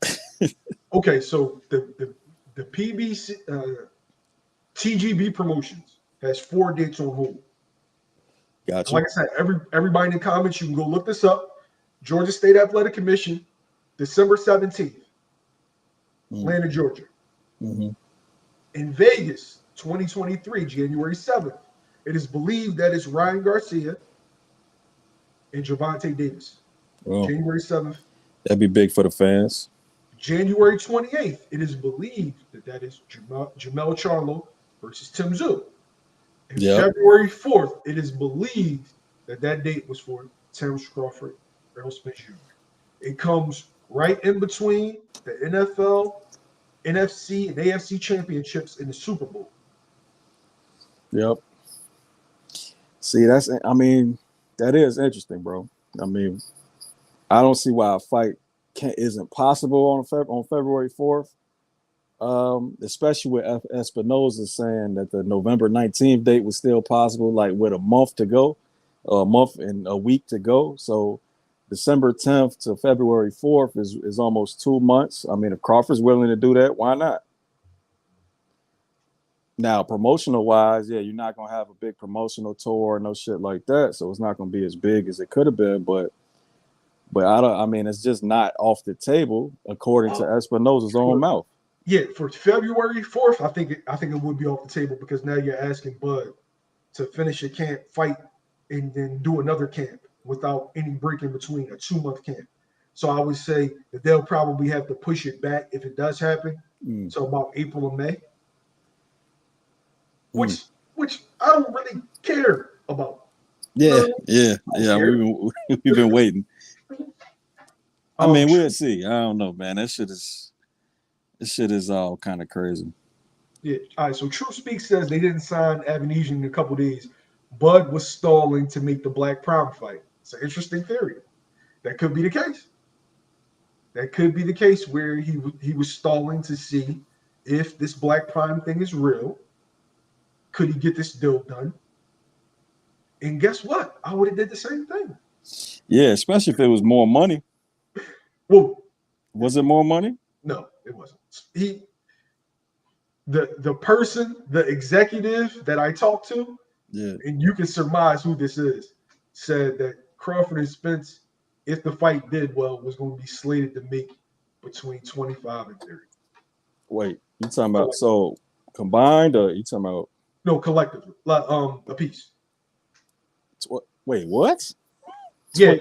Okay, so the PBC TGB Promotions has 4 dates on hold. Gotcha. Like I said, everybody in the comments, you can go look this up. Georgia State Athletic Commission, December 17th, Atlanta, Georgia. Mm-hmm. In Vegas, 2023, January 7th. It is believed that it's Ryan Garcia and Gervonta Davis. Well, January 7th. That'd be big for the fans. January 28th, it is believed that is Jamel Charlo versus Tim Tszyu. And February 4th, it is believed that date was for Terence Crawford, Errol Spence Jr. It comes right in between the NFL, NFC, and AFC championships in the Super Bowl. Yep. See, that is interesting, bro. I mean, I don't see why a fight isn't possible on February 4th. Especially with Espinoza saying that the November 19th date was still possible, like with a month to go, a month and a week to go. So December 10th to February 4th is almost 2 months. I mean, if Crawford's willing to do that, why not? Now, promotional wise, yeah, you're not gonna have a big promotional tour, no shit like that. So it's not gonna be as big as it could have been, but it's just not off the table according to Espinoza's own mouth. Yeah, for February 4th, I think it would be off the table because now you're asking Bud to finish a camp, fight, and then do another camp without any break in between, a 2-month camp. So I would say that they'll probably have to push it back if it does happen to about April or May, which I don't really care about. Yeah. We've been waiting. I mean, we'll see. I don't know, man. This shit is all kind of crazy. Yeah. All right. So True Speak says they didn't sign Avanesyan in a couple days. Bud was stalling to make the Black Prime fight. It's an interesting theory. That could be the case. That could be the case where he was stalling to see if this Black Prime thing is real. Could he get this deal done? And guess what? I would have did the same thing. Yeah, especially if it was more money. Well, was it more money? No, it wasn't. The person, the executive that I talked to, and you can surmise who this is, said that Crawford and Spence, if the fight did well, was going to be slated to make between 25 and 30. Wait, you talking about so combined, or you talking about? No, collectively, a piece. Wait, what? Yeah,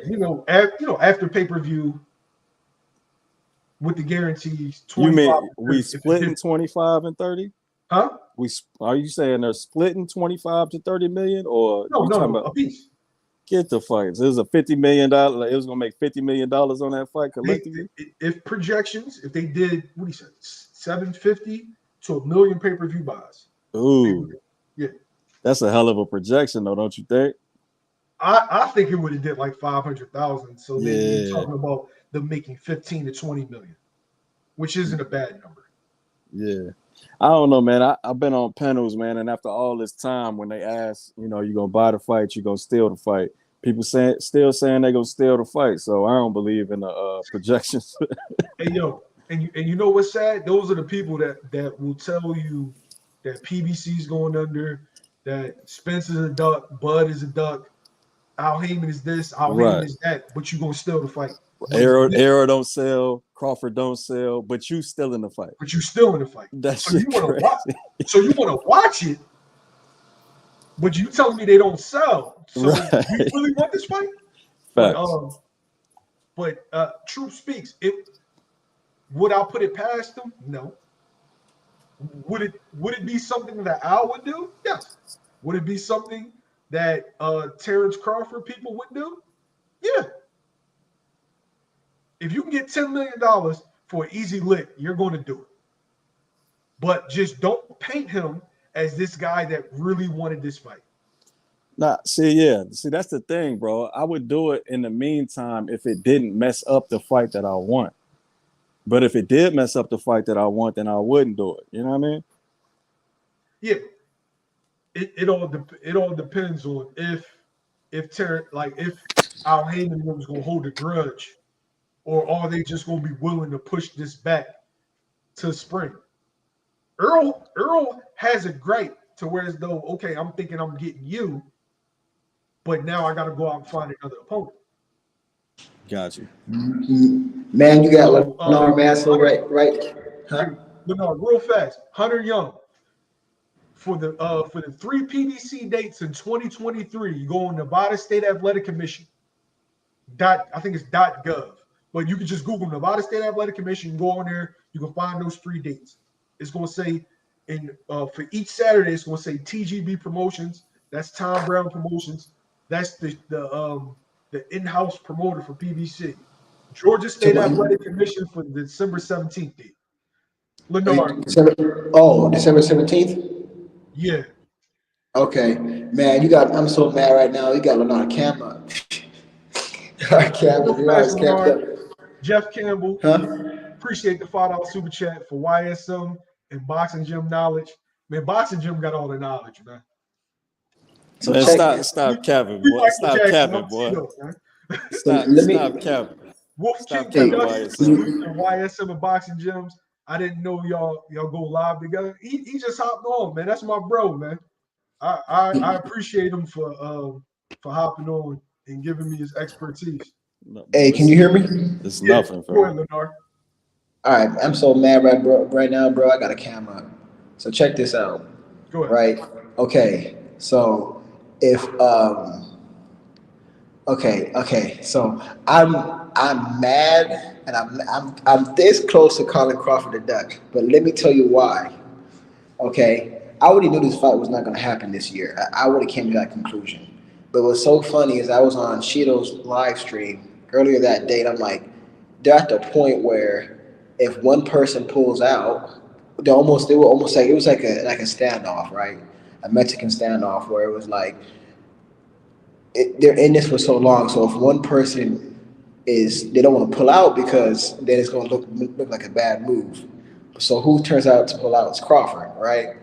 after pay-per-view with the guarantees. You mean we splitting 25 and 30? Huh? Are you saying they're splitting 25 to 30 million, or no, a piece? Get the fights. It was a $50 million. It was gonna make $50 million on that fight collectively. If projections, if they did, what he said, 750 to $1 million pay-per-view buys. Ooh, yeah, that's a hell of a projection, though, don't you think? I think it would have did like 500,000. So then you're talking about them making 15 to 20 million, which isn't a bad number. Yeah. I don't know, man. I've been on panels, man, and after all this time, when they ask, you're gonna buy the fight, you're gonna steal the fight. People still saying they're gonna steal the fight, so I don't believe in the projections. And you know what's sad? Those are the people that will tell you that PBC is going under, that Spence is a duck, Bud is a duck, Al Heyman is this, Al Heyman is that, but you're gonna steal the fight. Errol don't sell, Crawford don't sell, but you still in the fight. That's so you want to watch it, but you telling me they don't sell. So you really want this fight? But Truth Speaks. Would I put it past them? No. Would it be something that Al would do? Yes. Would it be something that Terence Crawford people would do? Yeah. If you can get $10 million for an easy lick, you're going to do it. But just don't paint him as this guy that really wanted this fight. See, that's the thing, bro. I would do it in the meantime if it didn't mess up the fight that I want. But if it did mess up the fight that I want, then I wouldn't do it. You know what I mean? Yeah. it all depends on if Terrence, like if Al Heyman was gonna hold a grudge, or are they just gonna be willing to push this back to spring? Earl has a gripe to where as though, okay, I'm thinking I'm getting you, but now I got to go out and find another opponent. Got you. Man, you got So, Lenore Mansell, Hunter, right? Huh? hey, no, real fast, Hunter Young for the three PBC dates in 2023. You go on Nevada State Athletic Commission I think it's .gov, but you can just Google Nevada State Athletic Commission. Go on there, you can find those 3 dates. It's going to say for each Saturday, it's going to say TGB Promotions. That's Tom Brown Promotions. That's the in-house promoter for PBC. Georgia State Athletic Commission for the December 17th date. Lennar. December 17th? Yeah. Okay. Man, I'm so mad right now. You got Lenore camera. Real fast, Lennar. Jeff Campbell. Huh? Appreciate the $5 super chat for YSM and Boxing Gym knowledge. Man, Boxing Gym got all the knowledge, man. So man, stop capping, boy. Stop capping, boy. Stop capping. Wolf King Productions and YSM and Boxing Gyms. I didn't know y'all go live together. He just hopped on, man. That's my bro, man. I appreciate him for hopping on and giving me his expertise. No, hey, can you hear me? It's nothing, bro. Go ahead, Lennar. All right, I'm so mad right now, bro. I got a camera. So check this out. Go ahead. Right? Okay. So if okay. So I'm mad and I'm this close to calling Crawford a duck, but let me tell you why. Okay. I already knew this fight was not going to happen this year. I would have came to that conclusion. But what's so funny is I was on Shido's live stream earlier that day, and I'm like, they're at the point where if one person pulls out, they were almost like it was like a standoff, right? A Mexican standoff where it was like they're in this for so long. So if one person they don't want to pull out because then it's going to look like a bad move. So who turns out to pull out is Crawford, right?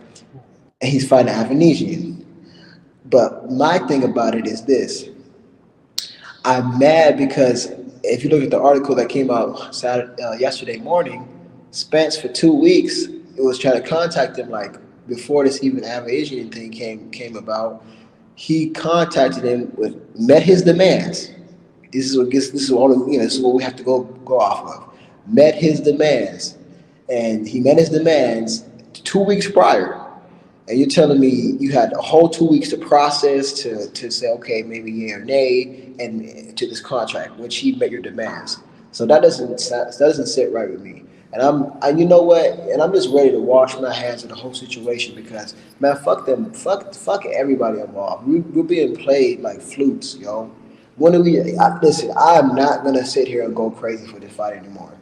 And he's fighting Avanesyan. But my thing about it is this. I'm mad because if you look at the article that came out yesterday morning, Spence for 2 weeks, it was trying to contact him like before this even Avanesyan thing came about. He contacted him met his demands. This is what we have to go off of. Met his demands. And he met his demands 2 weeks prior. And you're telling me you had a whole 2 weeks to process to say, okay, maybe yay or nay, and to this contract, which he met your demands. So that doesn't sit right with me. And you know what? And I'm just ready to wash my hands of the whole situation because, man, fuck them, fuck everybody involved. We're being played like flutes, yo. Listen, I'm not gonna sit here and go crazy for this fight anymore.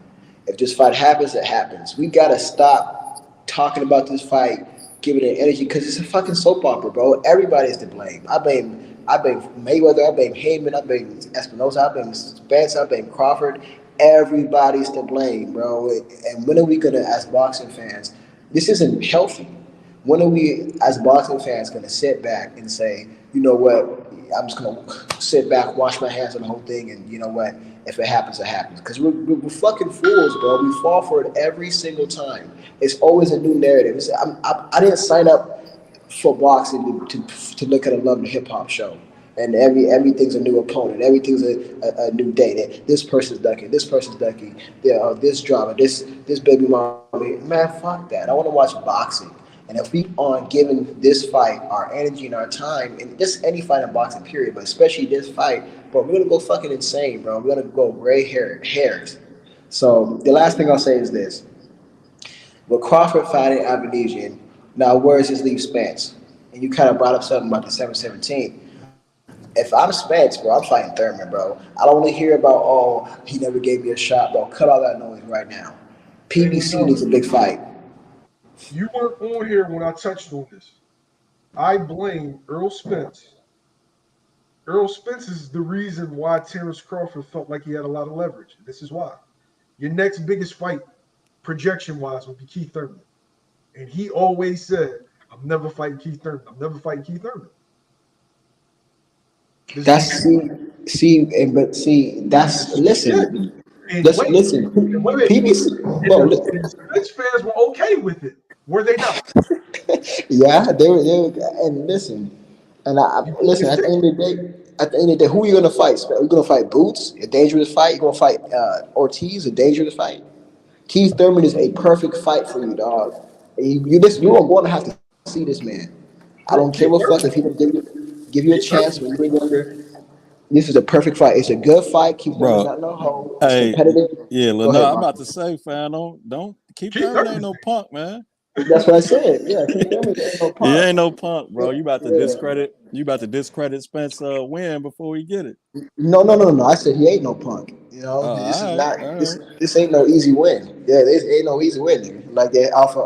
If this fight happens, it happens. We gotta stop talking about this fight. Give it an energy because it's a fucking soap opera, bro. Everybody's to blame. I blame Mayweather. I blame Heyman. I blame Espinosa. I blame Spence. I blame Crawford. Everybody's to blame, bro. And when are we gonna, as boxing fans, this isn't healthy. When are we, as boxing fans, gonna sit back and say, you know what? I'm just gonna sit back, wash my hands on the whole thing, and you know what? If it happens, it happens. Because we're fucking fools, bro. We fall for it every single time. It's always a new narrative. I didn't sign up for boxing to look at a love and hip hop show. And everything's a new opponent. Everything's a new day. This person's ducking. This person's ducking. This drama. This baby mama. Man, fuck that. I want to watch boxing. And if we aren't giving this fight our energy and our time, and just any fight in boxing, period, but especially this fight, bro, we're gonna go fucking insane, bro. We're gonna go gray hairs. So the last thing I'll say is this: with Crawford fighting Avanesyan, now where does this leave Spence? And you kind of brought up something about December 17th. If I'm Spence, bro, I'm fighting Thurman, bro. I don't want to hear about, oh, he never gave me a shot, bro. Cut all that noise right now. PBC needs a big fight. You weren't on here when I touched on this. I blame Errol Spence. Errol Spence is the reason why Terence Crawford felt like he had a lot of leverage. This is why. Your next biggest fight, projection-wise, will be Keith Thurman. And he always said, I'm never fighting Keith Thurman. I'm never fighting Keith Thurman. That's but see, that's Shit. listen, And wait, wait. PBC, And bro. the Spence fans were okay with it. Were they not? Yeah, they were, and listen, and I You listen. just At the said, end of the day, who are you gonna fight? Are you gonna fight Boots? A dangerous fight. You gonna fight Ortiz? A dangerous fight. Keith Thurman is a perfect fight for you, dog. You are going to have to see this man. I don't bro, care what Keith fuck if he Thurman. don't give you a Keith chance when Thurman. you were younger. This is a perfect fight. It's a good fight. Keith Thurman's bro. not no hoe. It's Hey, competitive. yeah, Go Lenore, ahead, I'm Mark. about to say, fam, don't keep Keith Thurman ain't Thurman's no punk, man. That's what I said. Yeah, Keith Thurman ain't no He punk. ain't no punk, bro. Yeah. You about to discredit Spence win before we get it. No. I said he ain't no punk. This is All right, not all this. right. This ain't no easy win. Yeah, this ain't no easy win, nigga. Like that Alpha,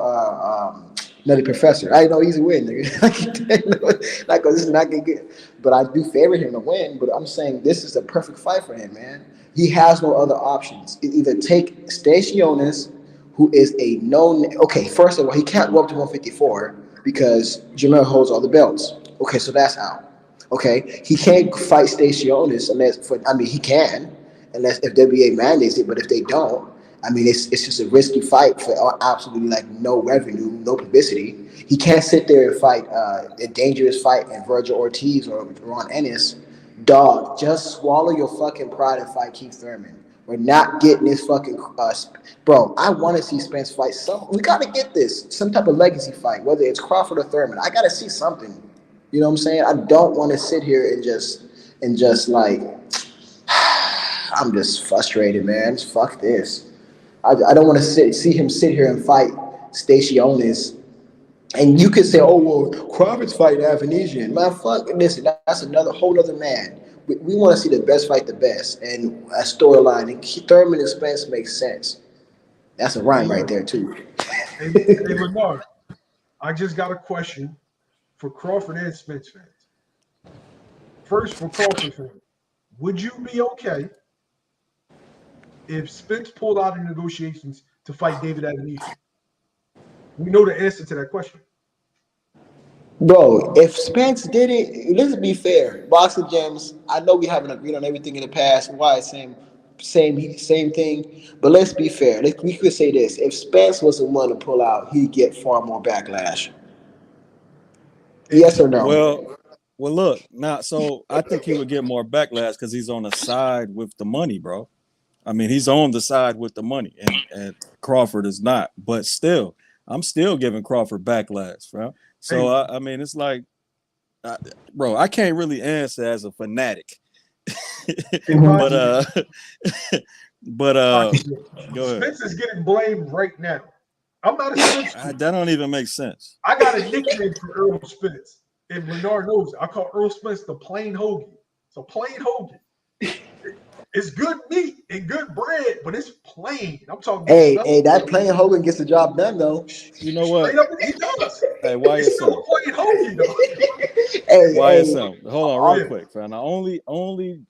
Nutty Professor. I ain't no easy win, nigga. like this is not gonna get. But I do favor him to win. But I'm saying this is the perfect fight for him, man. He has no other options. Either take Staciones, who is a known. Okay, first of all, he can't go up to 154 because Jamel holds all the belts. Okay, so that's out. Okay, he can't fight Stacionis unless for. I mean, he can unless if WBA mandates it. But if they don't, I mean, it's just a risky fight for absolutely like no revenue, no publicity. He can't sit there and fight a dangerous fight in Virgil Ortiz or Ron Ennis. Dog, just swallow your fucking pride and fight Keith Thurman. We're not getting this fucking bro. I want to see Spence fight some. We got to get this some type of legacy fight, whether it's Crawford or Thurman. I got to see something. You know what I'm saying? I don't want to sit here and just like I'm just frustrated, man. Fuck this. I don't want to see him sit here and fight Staciones. And you could say, oh well, Crawford's fighting Avanesyan. Man, fuck, listen, that's another whole other man. We want to see the best fight the best, and a storyline. And Thurman and Spence makes sense. That's a Hey, rhyme right yo, there too. hey, Leonard, I just got a question for Crawford and Spence fans. First, for Crawford fans, would you be okay if Spence pulled out of negotiations to fight David Avaneysean? We know the answer to that question. Bro, if Spence did it, let's be fair. Boxing Gems, I know we haven't agreed on everything in the past. Why same thing. But let's be fair. We could say this: if Spence was the one to pull out, he'd get far more backlash. If Yes or no? Well, look, now, so I think he would get more backlash because he's on the side with the money, bro. I mean, he's on the side with the money, and Crawford is not. But still, I'm still giving Crawford backlash, bro. So hey, I mean, it's like, I, bro, I can't really answer as a fanatic, hey, but Maki, but Maki, go ahead. Spence is getting blamed right now. I'm not a Spence fan. That don't even make sense. I got a nickname for Earl Spence. If Leonard knows it, I call Earl Spence the plain hoagie. It's a plain hoagie. It's good meat and good bread, but it's plain. I'm talking about Hey, smell. that playing Hogan gets the job done though. You know what? Straight up, he does. Hey, It's still YSM, a plain hoagie, though. Hey, YSM. Hold on, real Yeah. quick, fam. The only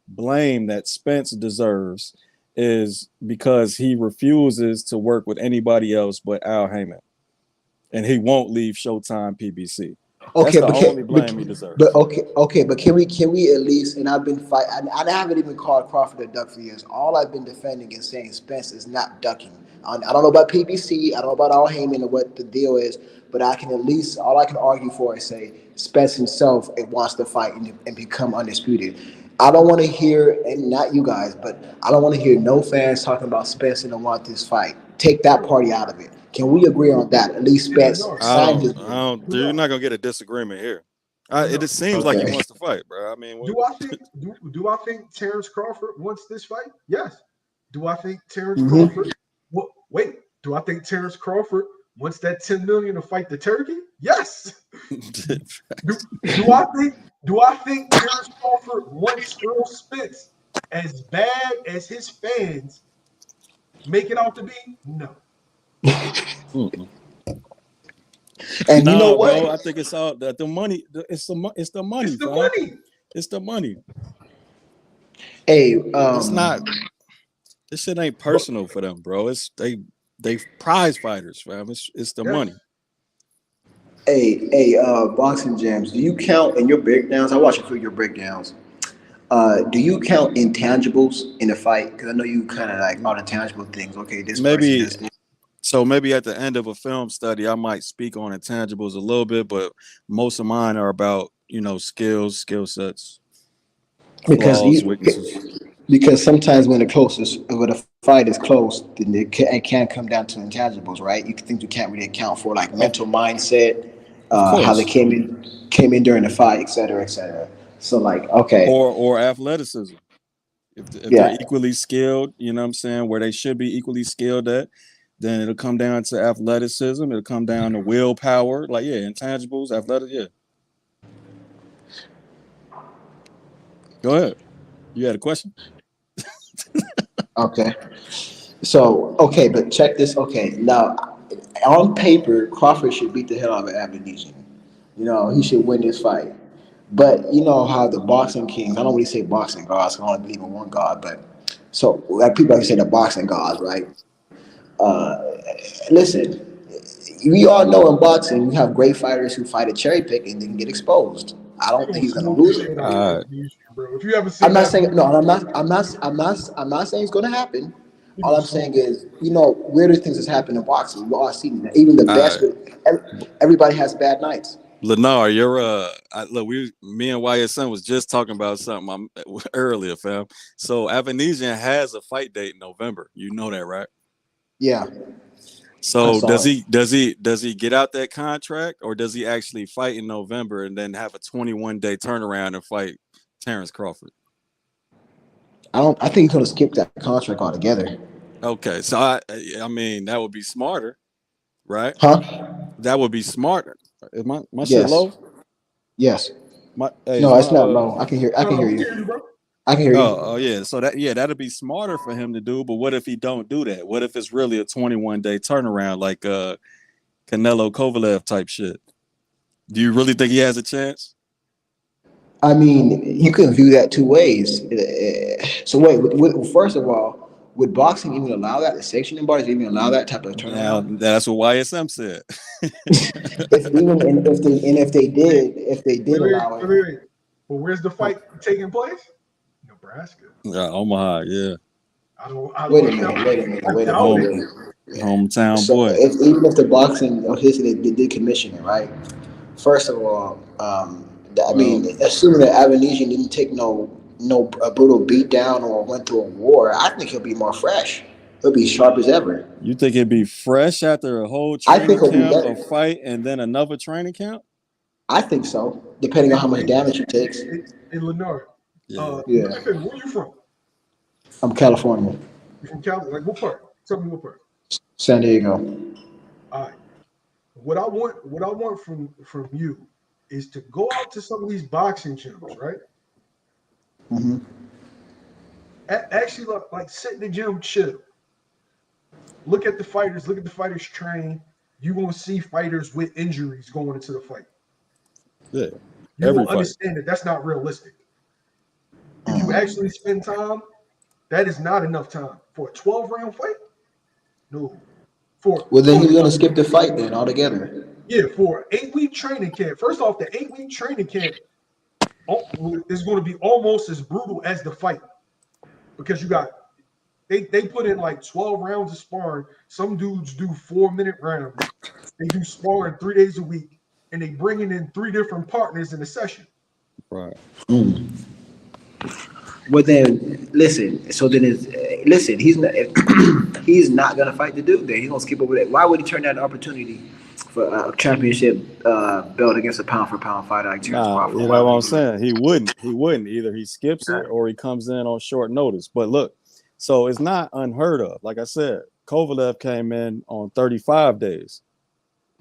blame that Spence deserves is because he refuses to work with anybody else but Al Heyman, and he won't leave Showtime PBC. That's okay, the only blame he but deserves. okay, but can we at least? And I've been fight. I haven't even called Crawford a duck for years. All I've been defending is saying Spence is not ducking. I don't know about PBC. I don't know about Al Heyman and what the deal is, but I can at least all I can argue for is say Spence himself it wants to fight and become undisputed. I don't want to hear, and not you guys, but I don't want to hear no fans talking about Spence and don't want this fight. Take that party out of it. Can we agree on that? At least Hey, Spence Leonard, signed his I deal. don't, dude. You're Leonard, not gonna get a disagreement here. It Leonard. just seems like he Okay. wants to fight, bro. I mean, what? Do I think Terence Crawford wants this fight? Yes. Do I think Terence Mm-hmm. Crawford? Wait. Do I think Terence Crawford wants that 10 million to fight the turkey? Yes. Do, do I think Terence Crawford wants Earl Spence as bad as his fans make it out to be? No. And you know No, what? bro. I think it's all the money. It's the It's money, the fam. money. It's the money. Hey, It's not. This shit ain't But personal for them, bro. It's they prize fighters, fam. It's the yes. money. Boxing Jams. Do you count in your breakdowns? I watch a few of your breakdowns. Do you count intangibles in a fight? Because I know you kind of like all the tangible things. Okay, this person Maybe does this. so. Maybe at the end of a film study, I might speak on intangibles a little bit, but most of mine are about skills, skill sets, Because flaws, you, weaknesses. because sometimes when a fight is close, then it can come down to intangibles, right? You think you can't really account for like Of mental mindset, of how they course, came in during the fight, et cetera, et cetera. So like, okay, or athleticism. If they're yeah, equally skilled, you know what I'm saying, where they should be equally skilled at, then it'll come down to athleticism. It'll come down to willpower. Like, yeah, intangibles, athletic. Yeah. Go ahead. You had a question? okay. So okay, but check this. Okay, now on paper, Crawford should beat the hell out of Avanesyan. He should win this fight. But you know how the boxing kings, I don't really say boxing gods, 'cause I only believe in one God, but so like people like to say the boxing gods, right? Uh, Listen, we all know in boxing, you have great fighters who fight a cherry pick and then get exposed. I You don't think don't he's gonna smoke the lose. shit out of Uh, Avanesyan, bro. If you ever I'm seen not saying no, Avanesyan, I'm not saying it's gonna happen. you All gonna I'm smoke saying him. is, weirder things has happened in boxing. We all seen that. Even the uh, best, everybody has bad nights. Lennar, you're look, me and YSN was just talking about something earlier, fam. So Avanesyan has a fight date in November. You know that, right? Yeah, I So saw it. does he get out that contract, or does he actually fight in November and then have a 21-day turnaround and fight Terence Crawford? I don't. I think he's gonna skip that contract altogether. Okay, so I mean that would be smarter, right? Huh? That would be smarter. Is my shit Yes. low? Yes. My hey, is No, my it's not low. I can hear. I can No, hear we you. hear you, bro. I can hear oh you. yeah, so that'd be smarter for him to do. But what if he don't do that? What if it's really a 21-day turnaround, like Canelo Kovalev type shit? Do you really think he has a chance? I mean, you can view that two ways. So wait. First of all, would boxing even allow that? The sanctioning bodies even allow that type of Now turnaround? that's what YSM said. If they did Wait, wait, allow wait, it, wait, wait. But where's the fight taking place? Nebraska. Omaha, yeah, I wait a don't minute, doubt wait it. a minute, I wait a doubt home it. minute, wait. hometown So boy. if even if the boxing, okay, so they did commission it, right? First of all, I Well, mean, assuming that Avanesyan didn't take no brutal beat down or went through a war, I think he'll be more fresh. He'll be sharp as ever. you think it'd be fresh after a whole I think training he'll be camp, a better. fight, and then another training camp? I think so, depending on Hey, how much hey, damage he takes. hey, Lenore. Yeah. Yeah, Griffin, where you from? I'm California, You from Cali? Like what part? Tell me what part. San Diego. All right. What I want from you is to go out to some of these boxing gyms, right? Hmm. Actually, like sit in the gym, chill. Look at the fighters. Look at the fighters train. You're gonna see fighters with injuries going into the fight. Yeah. You're Every gonna fight. understand that that's not realistic. If you actually spend time, that is not enough time for a 12-round fight. No, for Well, then for he's gonna skip the fight then altogether. yeah, for 8 week training camp. First off, the 8 week training camp is going to be almost as brutal as the fight because you got they put in like 12 rounds of sparring. Some dudes do 4 minute rounds. They do sparring 3 days a week, and they bringing in three different partners in a session. Right. Mm. Well then, listen. So then, listen. He's not gonna fight the dude. Then he's gonna skip over that. Why would he turn down an opportunity for a championship belt against a pound for pound fighter like Terence Nah, Crawford? you Why know what would he I'm do that? saying? He wouldn't. He wouldn't. Either he skips it or he comes in on short notice. But look, so it's not unheard of. Like I said, Kovalev came in on 35 days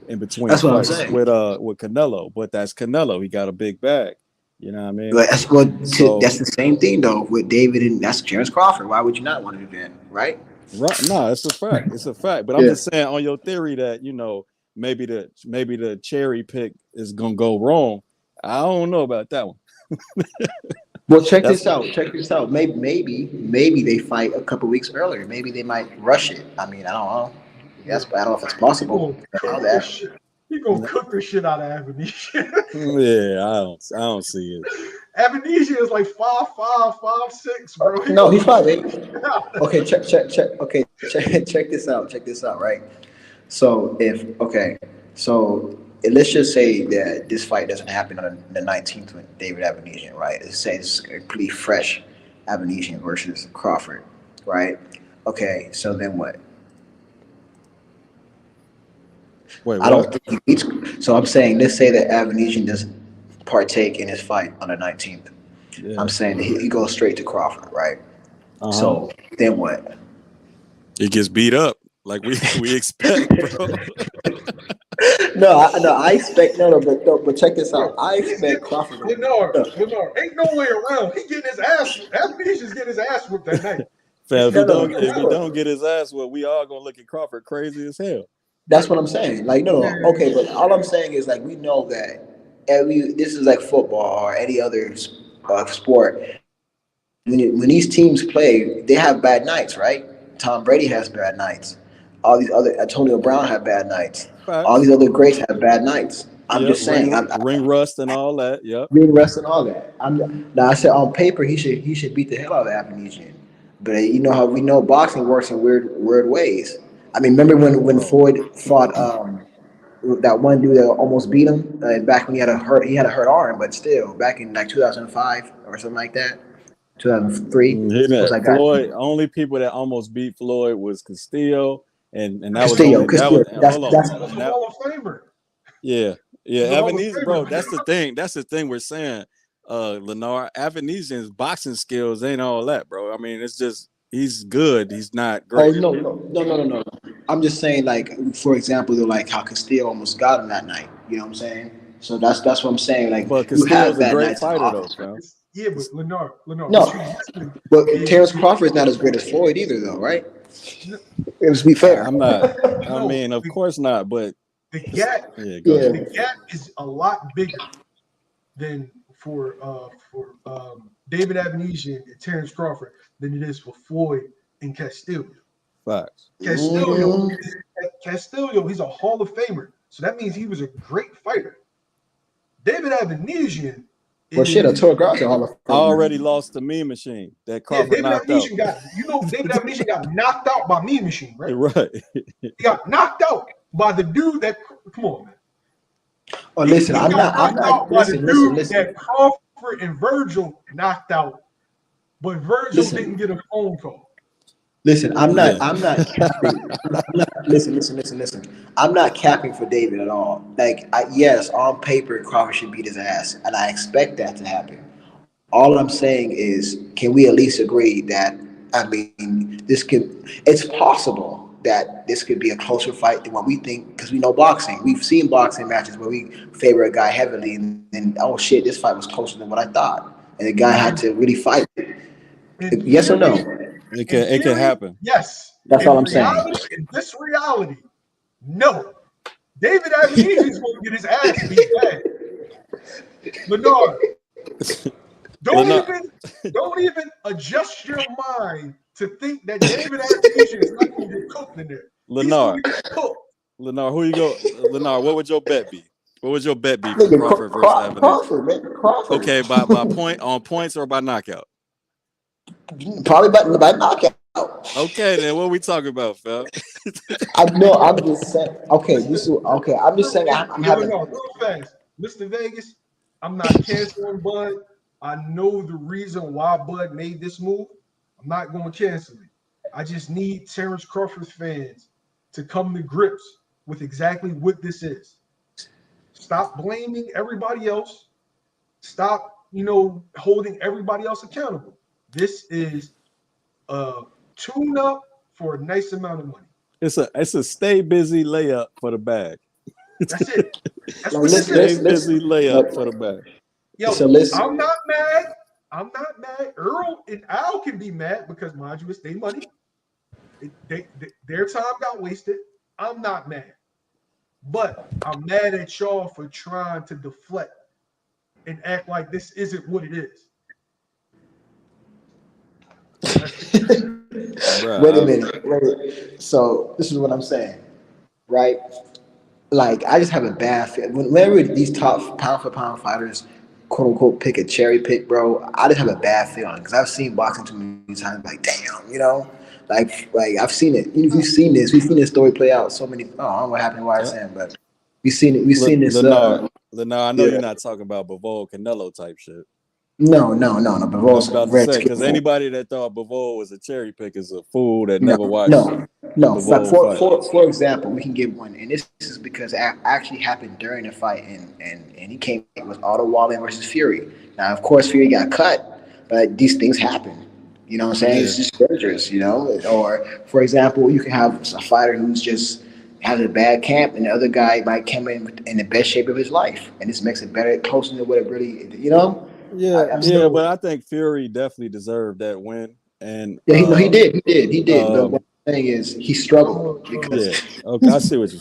in between That's what I'm fights saying. with Canelo. But that's Canelo. He got a big bag. You know what I mean? But that's So the same thing though with David and that's Terence Crawford. Why would you not want to do that, right? right, no, it's a fact. It's a fact. But I'm Yeah. just saying on your theory that, maybe the cherry pick is gonna go wrong. I don't know about that one. Well, check That's this out. Check this out. Maybe they fight a couple weeks earlier. Maybe they might rush it. I mean, I don't know. Yes, Bro, but I don't know if it's you possible. gonna cook Allow the that. shit. He gonna cook the shit out of Avanesyan. Yeah, I don't see it. Avanesyan is like 5'5", 5'6", bro. He No, gonna he's cook 5'8". the shit out. Okay, check. Okay, check this out. Check this out, right? So so let's just say that this fight doesn't happen on the 19th with David Avaneysean, right? Let's say it's a pretty fresh Avanesyan versus Crawford, right? Okay, so then what? Wait, I don't what? think he beats. So I'm saying, let's say that Avanesyan doesn't partake in his fight on the 19th. I'm Yeah. saying that he goes straight to Crawford, right? Uh-huh. So then what? It gets beat up like we expect, bro. I expect but check this out. Bro, I he's expect getting Crawford. Lenard. No, Lenard ain't no way around. He getting his ass. Avanesyan's getting his ass whipped that night. Fam, no, no, if he no. don't get his ass, well, we all gonna look at Crawford crazy as hell. That's what I'm saying. Like, no, okay, but all I'm saying is like we know that this is like football or any other sport. When these teams play, they have bad nights, right? Tom Brady has bad nights. All these other Antonio Brown have bad nights. All Facts. these other greats have bad nights. I'm Yep, just saying. ring rust and all that. Yep. Ring rust and all that. Now I said on paper he should beat the hell out of Avanesyan, but you know how we know boxing works in weird ways. I mean, remember when Bro. Floyd fought that one dude that almost beat him back when he had a hurt arm, but still back in like 2005 or something like that, 2003 was that guy Floyd, only people that almost beat Floyd was Castillo, and that was Castillo. only that Castillo. was hold on. That's That's a And that Hall of Famer. yeah. He's a Hall of Avanesyan, bro, Famer. that's the thing. That's the thing we're saying. Lennar, Avanesyan's boxing skills ain't all that, bro. I mean, it's just he's good. He's not Oh great. no. I'm just saying, like, for example, though, like how Castillo almost got him that night. You know what I'm saying? So that's what I'm saying. Like, But you have Castillo's a bad great nights in fighter though, boxing. fam. Yeah, but Lenard, No, what you missing but is Terence Crawford's not as great as Floyd either, though, right? no, Let's be fair. I'm not. I no, mean, of course not. But the gap. yeah, go Yeah. ahead. The gap is a lot bigger than for David Avanesian and Terence Crawford than it is for Floyd and Castillo. Facts. Castillo, Castillo, he's a Hall of Famer, so that means he was a great fighter. David Avanesian Well, shit, a is Tour Grasso Hall of I Famer. already lost the Mean Machine that yeah. Crawford knocked out. David Avanesian got knocked out by Mean Machine, right? Right. He got knocked out by the dude that. Come on, man. Oh, He listen, I'm got not. knocked out by the Listen, dude that Crawford and Virgil knocked out, but Virgil didn't get a phone call. Listen, Yeah. I'm not capping. Listen. I'm not capping for David at all. Like, yes, on paper, Crawford should beat his ass, and I expect that to happen. All I'm saying is, can we at least agree that, I mean, it's possible that this could be a closer fight than what we think, because we know boxing. We've seen boxing matches where we favor a guy heavily, and then, oh shit, this fight was closer than what I thought. And the guy had to really fight. In Yes or no? theory, It can happen. yes. That's all I'm saying. In this reality, no. David Avanesian is going to get his ass beat bad. Lenard, don't even adjust your mind to think that David Avanesian is not going to get cooked in there. He's going to get cooked. Lennar, who you go? Lennar, what would your bet be? What would your bet be for Crawford versus Avanesyan? Crawford, man. Crawford. Okay, by point on points or by knockout? Probably by knockout. Okay, then what are we talking about, fam? I'm just saying. Okay, I'm just saying. I'm having. Real fast, Mr. Vegas. I'm not canceling Bud. I know the reason why Bud made this move. I'm not going to cancel it. I just need Terence Crawford fans to come to grips with exactly what this is. Stop blaming everybody else. Stop, holding everybody else accountable. This is a tune-up for a nice amount of money. It's a stay busy layup for the bag. That's it. That's Now, what this Stay is. busy layup for the bag. Yo, So listen. I'm not mad. Earl and Al can be mad because, mind you, it's their money. Their time got wasted. I'm not mad. But I'm mad at y'all for trying to deflect and act like this isn't what it is. Wait a minute. So this is what I'm saying, right? like I just have a bad feel. Whenever these top pound for pound fighters, quote unquote, pick a cherry pick, bro, I just have a bad feeling because I've seen boxing too many times. Like, damn, like I've seen it. We've seen this. We've seen this story play out so many. Oh, I don't know what happened to YSM, but we've seen it. We've seen this. Lennar, I know Yeah. you're not talking about Bivol Canelo type shit. No. I was Bivol's about to red say, skin. because anybody that thought Bivol was a cherry pick is a fool that No, never watched no. Like Bivol fight. for example, we can give one, and this is because it actually happened during the fight, and he came with Otto Wallin versus Fury. Now, of course, Fury got cut, but these things happen. You know what I'm saying? Yeah. It's just dangerous, Or, for example, you can have a fighter who's just has a bad camp, and the other guy might come in the best shape of his life, and this makes it better, closer to what it really, Yeah, but I think Fury definitely deserved that win. And Yeah, he did. But what I'm saying is he struggled because okay, I see what you're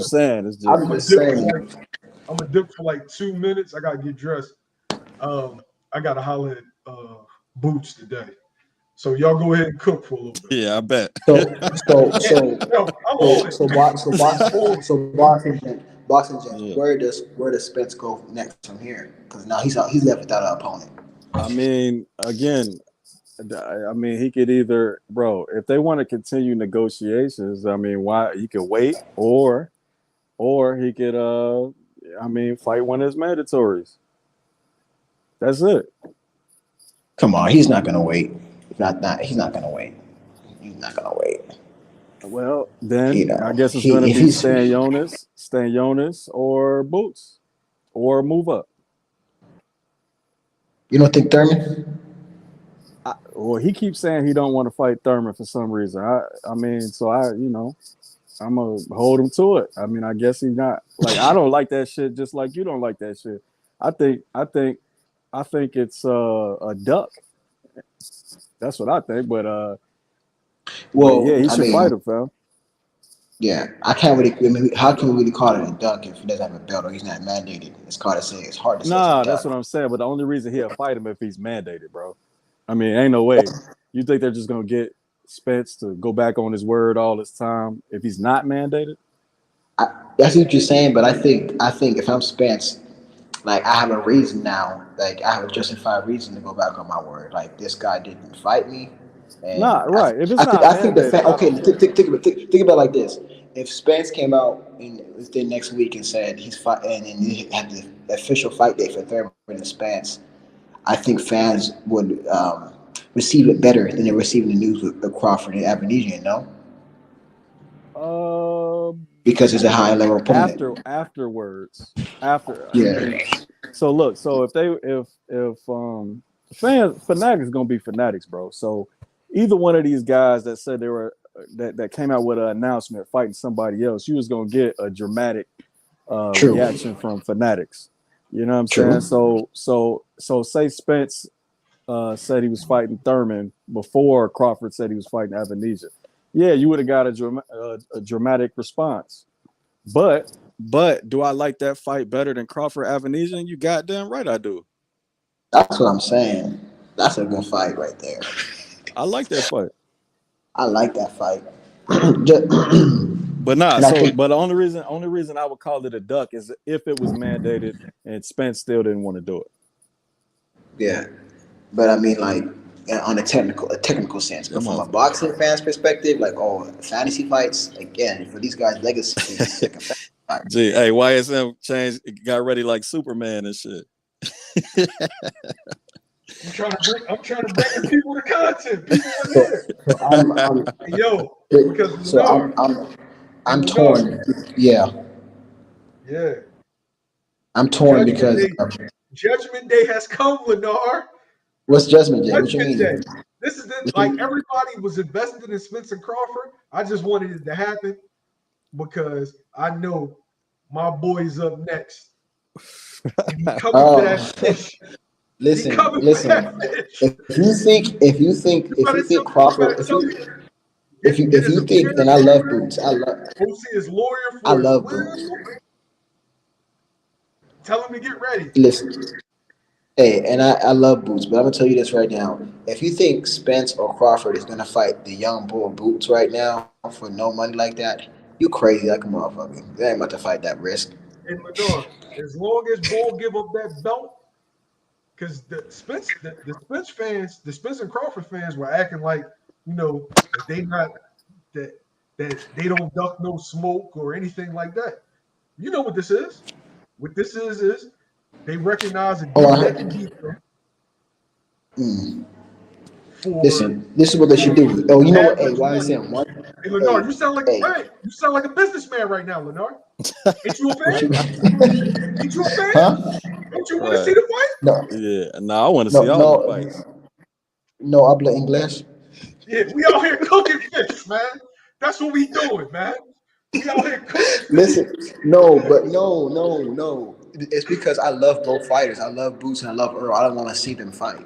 saying. It's just I'm just saying. I'm gonna dip for like 2 minutes. I gotta get dressed. I gotta holler at Boots today. So y'all go ahead and cook for a little bit. yeah, I bet. Boxing James, Yeah. where does Spence go next from here? Because now he's left without an opponent. I mean, again, he could either, bro, if they want to continue negotiations, I mean, why he could wait or he could fight one of his mandatories. That's it. Come on, he's not gonna wait. He's not gonna wait. He's not gonna wait. Well, then I guess it's gonna be Stanionis or Boots or move up. You don't think Thurman? Well, he keeps saying he don't want to fight Thurman for some reason. I'm gonna hold him to it. I mean, I guess he's not like I don't like that shit, just like you don't like that shit. I think it's a duck. That's what I think. But yeah, he should fight him, fam. Yeah, I can't really. I mean, how can we really call it a duck if he doesn't have a belt or he's not mandated? It's hard to say. It's hard to say. Nah, that's what I'm saying. But the only reason he'll fight him if he's mandated, bro. I mean, ain't no way. You think they're just gonna get Spence to go back on his word all this time if he's not mandated? That's what you're saying, but I think if I'm Spence, like I have a reason now. Like I have a justified reason to go back on my word. Like this guy didn't fight me. And right. If it's not I think mandated, think about it like this. If Spence came out within next week and said he's fighting and he had the official fight date for Thurman and Spence, I think fans would receive it better than they're receiving the news with Crawford and Avanesyan, no? Because it's a high level opponent. Afterwards. Yeah. So look, so if fans fanatics gonna be fanatics, bro. So either one of these guys that said they were that came out with an announcement fighting somebody else, you was gonna get a dramatic reaction from fanatics. You know what I'm saying? So say Spence said he was fighting Thurman before Crawford said he was fighting Avanesyan. Yeah, you would have got a dramatic response. But do I like that fight better than Crawford Avanesyan? You goddamn right I do. That's what I'm saying. That's a good fight right there. I like that fight. I like that fight. But but the only reason I would call it a duck is if it was mandated and Spence still didn't want to do it. Yeah. But I mean, like on a technical sense, but from a boxing fan's perspective, like fantasy fights again for these guys' legacy. Gee, hey, YSM got ready like Superman and shit. I'm trying to bring the people to content. I'm torn. Yeah. I'm torn because Judgment Day has come, Lennar. What's Judgment Day? What you mean? Day. This is like everybody was invested in Spence and Crawford. I just wanted it to happen because I know my boy's up next. And he coming to that fish. Listen. If you think Crawford, if you think, and I love Boots. I love Boots. Tell him to get ready. Listen. Hey, and I love Boots, but I'm gonna tell you this right now. If you think Spence or Crawford is gonna fight the young bull Boots right now for no money like that, You crazy like a motherfucker. They ain't about to fight that risk. And Lenore, as long as Bull give up that belt, because the Spence and Crawford fans were acting like, that they not that that they don't duck no smoke or anything like that. You know what this is? What this is they recognize a Oh, dude that can beat them for listen, this is what they should do. Oh, you know what? Hey, average why is money. him? What? Hey, Lenore, Hey, you sound like a businessman right now, Lenore. Ain't you a what fan? you? Ain't you a fan? Huh? Don't you want to see Right. the fight? No, Yeah. No, I want to no, see all the no, fights. no. Habla English. Yeah, we out here cooking fish, man. That's what we doing, man. We out here cooking fish. Listen, no, but no. It's because I love both fighters. I love Boots and I love Earl. I don't want to see them fight.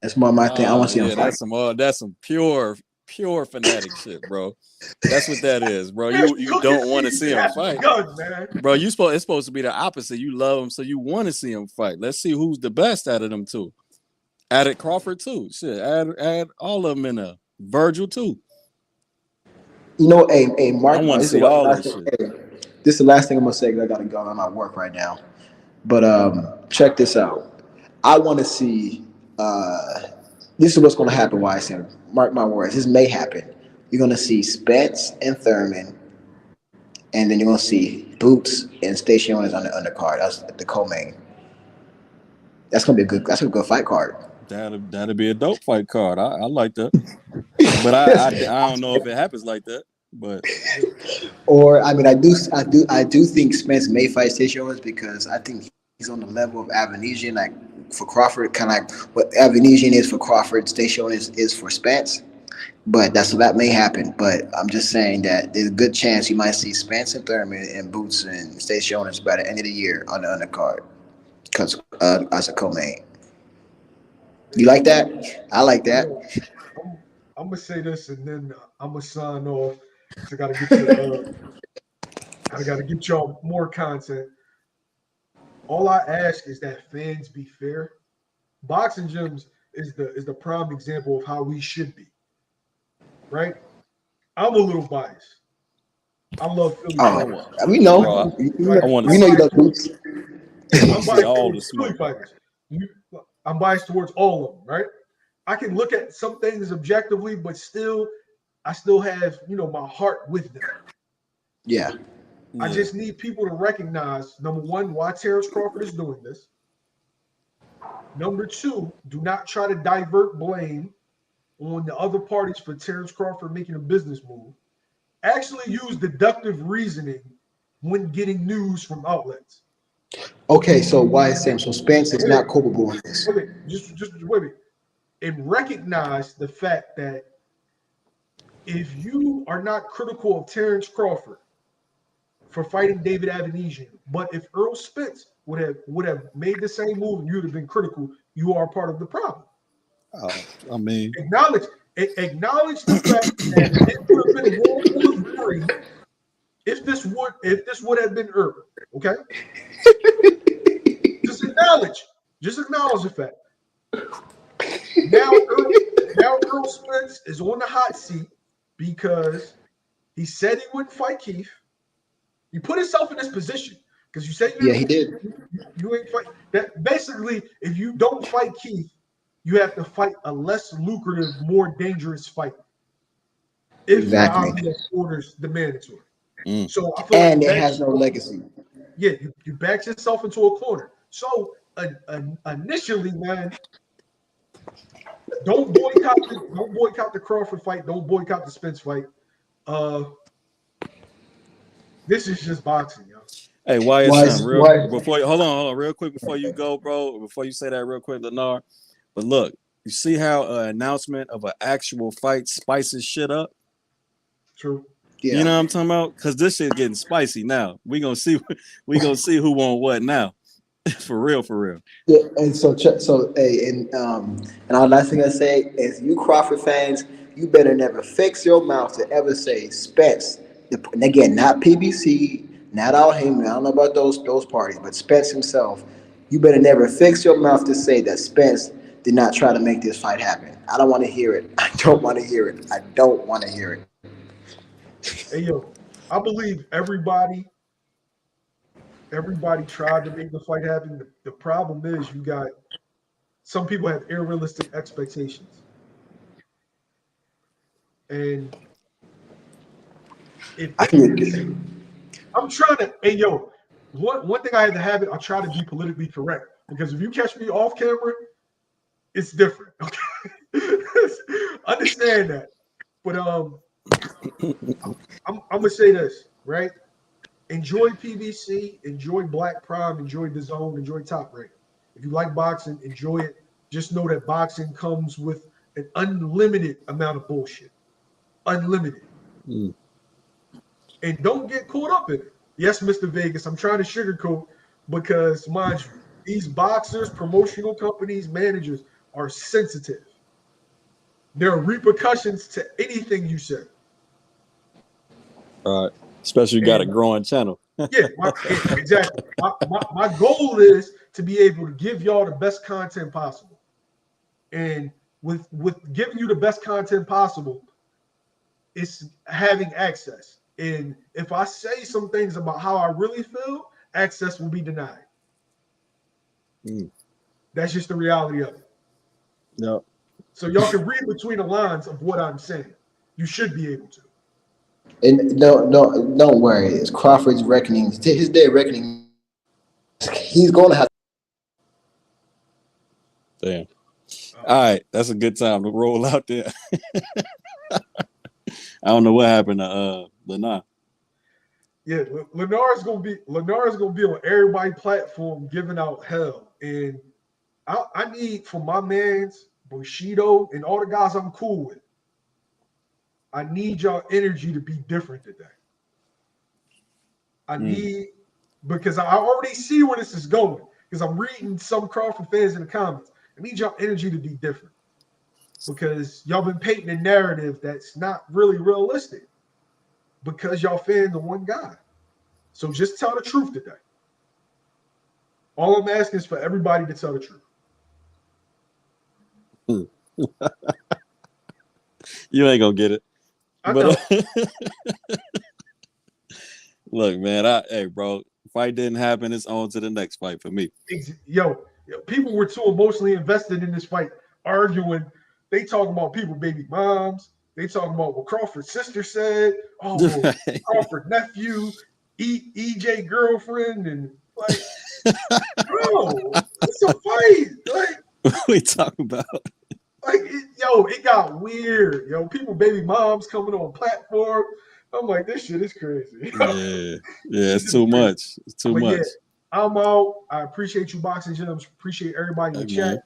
That's more my thing. I want to see them Yeah, fight. that's some pure fanatic shit, bro. That's what that is, bro. Fish You cooking don't want to see season them has fight, begun, man. bro. It's supposed to be the opposite. You love them, so you want to see them fight. Let's see who's the best out of them two. Added Crawford too. Shit, add all of them in there. Virgil too. You know, hey, I Mark, want to this is the see all last that thing. shit. Hey, this is the last thing I'm gonna say because I gotta go. I'm at work right now. But check this out. I want to see. This is what's gonna happen. Why I said, mark my words. This may happen. You're gonna see Spence and Thurman, and then you're gonna see Boots and Staciones on the undercard. That's the co-main. That's gonna be a good. That's a good fight card. That'd be a dope fight card. I like that, but I don't know if it happens like that. But Or I mean, I do think Spence may fight Staciones because I think he's on the level of Avanesyan, like for Crawford, kind of like what Avanesyan is for Crawford, Staciones is for Spence. But that may happen. But I'm just saying that there's a good chance you might see Spence and Thurman and Boots and Staciones by the end of the year on the undercard, because as a co-main. You like that? I like You that. know, I'm gonna say this and then I'm gonna sign off. So I gotta get y'all more content. All I ask is that fans be fair. Boxing gyms is the prime example of how we should be, right? I'm a little biased. I love Philly I fighters. Oh, want, we I know. bro. love I want to We I'm know you see. love biased towards Boots. I yeah, want I'm to see biased all towards the Philly smoke. fighters. I'm biased towards all of them, right? I can look at some things objectively, but I still have, my heart with them. Yeah. I Yeah. just need people to recognize, number one, why Terence Crawford is doing this. Number two, do not try to divert blame on the other parties for Terence Crawford making a business move. Actually use deductive reasoning when getting news from outlets. Okay, so why is Sam? So Spence is Wait, not culpable in this. wait, just wait. And recognize the fact that if you are not critical of Terence Crawford for fighting David Avaneysean, but if Errol Spence would have made the same move and you'd have been critical, you are part of the problem. I mean, Acknowledge the fact that it would have been World War III if this would have been Errol. Okay, just acknowledge the fact. Now Earl Spence is on the hot seat because he said he wouldn't fight Keith. He put himself in this position because you said Yeah, he did. you ain't fight. That basically, if you don't fight Keith, you have to fight a less lucrative, more dangerous fight if the Exactly. IBF orders the mandatory. mm, So I feel like And it has no legacy. you backed yourself into a corner. So initially, man, don't boycott the Crawford fight. Don't boycott the Spence fight. Uh, this is just boxing, yo. hey, YSM, Was real why? before you hold on, real quick before you go, bro. Before you say that, real quick, Lennar. But look, you see how an announcement of an actual fight spices shit up. True. You Yeah. know what I'm talking about? Because this shit's getting spicy now. We gonna see. We gonna see who won what now. For real, for real. Yeah, and hey, and our last thing I say is, you Crawford fans, you better never fix your mouth to ever say Spence. And again, not PBC, not all him. I don't know about those parties, but Spence himself. You better never fix your mouth to say that Spence did not try to make this fight happen. I don't want to hear it. I don't want to hear it. I don't want to hear it. Hey yo, I believe everybody tried to make the fight happen. The problem is you got some people have unrealistic expectations. And if I it, can I'm trying to, hey yo, one thing I had to have it, I try to be politically correct. Because if you catch me off camera, it's different. Okay. Understand that. But I'm gonna say this, right? Enjoy PBC, enjoy Black Prime, enjoy the Zone, enjoy Top Rank. If you like boxing, enjoy it. Just know that boxing comes with an unlimited amount of bullshit. Unlimited. Mm. And don't get caught up in it. Yes, Mr. Vegas, I'm trying to sugarcoat because, mind you, these boxers, promotional companies, managers are sensitive. There are repercussions to anything you say. Especially you got a And growing channel. yeah, exactly. My goal is to be able to give y'all the best content possible. And with giving you the best content possible, it's having access. And if I say some things about how I really feel, access will be denied. Mm. That's just the reality of it. Yep. So y'all can read between the lines of what I'm saying. You should be able to. And don't worry. It's Crawford's reckoning. His day of reckoning. He's going to have. Damn. All right, that's a good time to roll out there. I don't know what happened to Lennar. Yeah, Lennar's gonna be on everybody's platform giving out hell. And I need for my mans, Bushido, and all the guys I'm cool with. I need y'all energy to be different today. I need because I already see where this is going. Because I'm reading some Crawford fans in the comments. I need y'all energy to be different. Because y'all been painting a narrative that's not really realistic. Because y'all fan the one guy. So just tell the truth today. All I'm asking is for everybody to tell the truth. You ain't gonna get it. I know. Look, man, hey, bro, fight didn't happen. It's on to the next fight for me. Yo, people were too emotionally invested in this fight, arguing. They talking about people, baby moms. They talking about what Crawford's sister said. Oh, Crawford nephew, EJ girlfriend, and like, bro, it's a fight. Like, what we talking about? Like, it got weird. Yo, people, baby moms coming on platform. I'm like, this shit is crazy. It's too much. It's too much. Yeah, I'm out. I appreciate you, Boxing Gems. Appreciate everybody in the chat.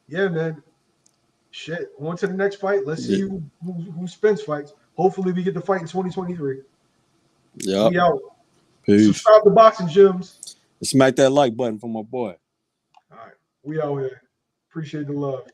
Yeah, man. Shit. On to the next fight. Let's see who Spence fights. Hopefully, we get the fight in 2023. Yeah. We out. Peace. Subscribe to Boxing Gems. Smack that like button for my boy. All right. We out here. Appreciate the love.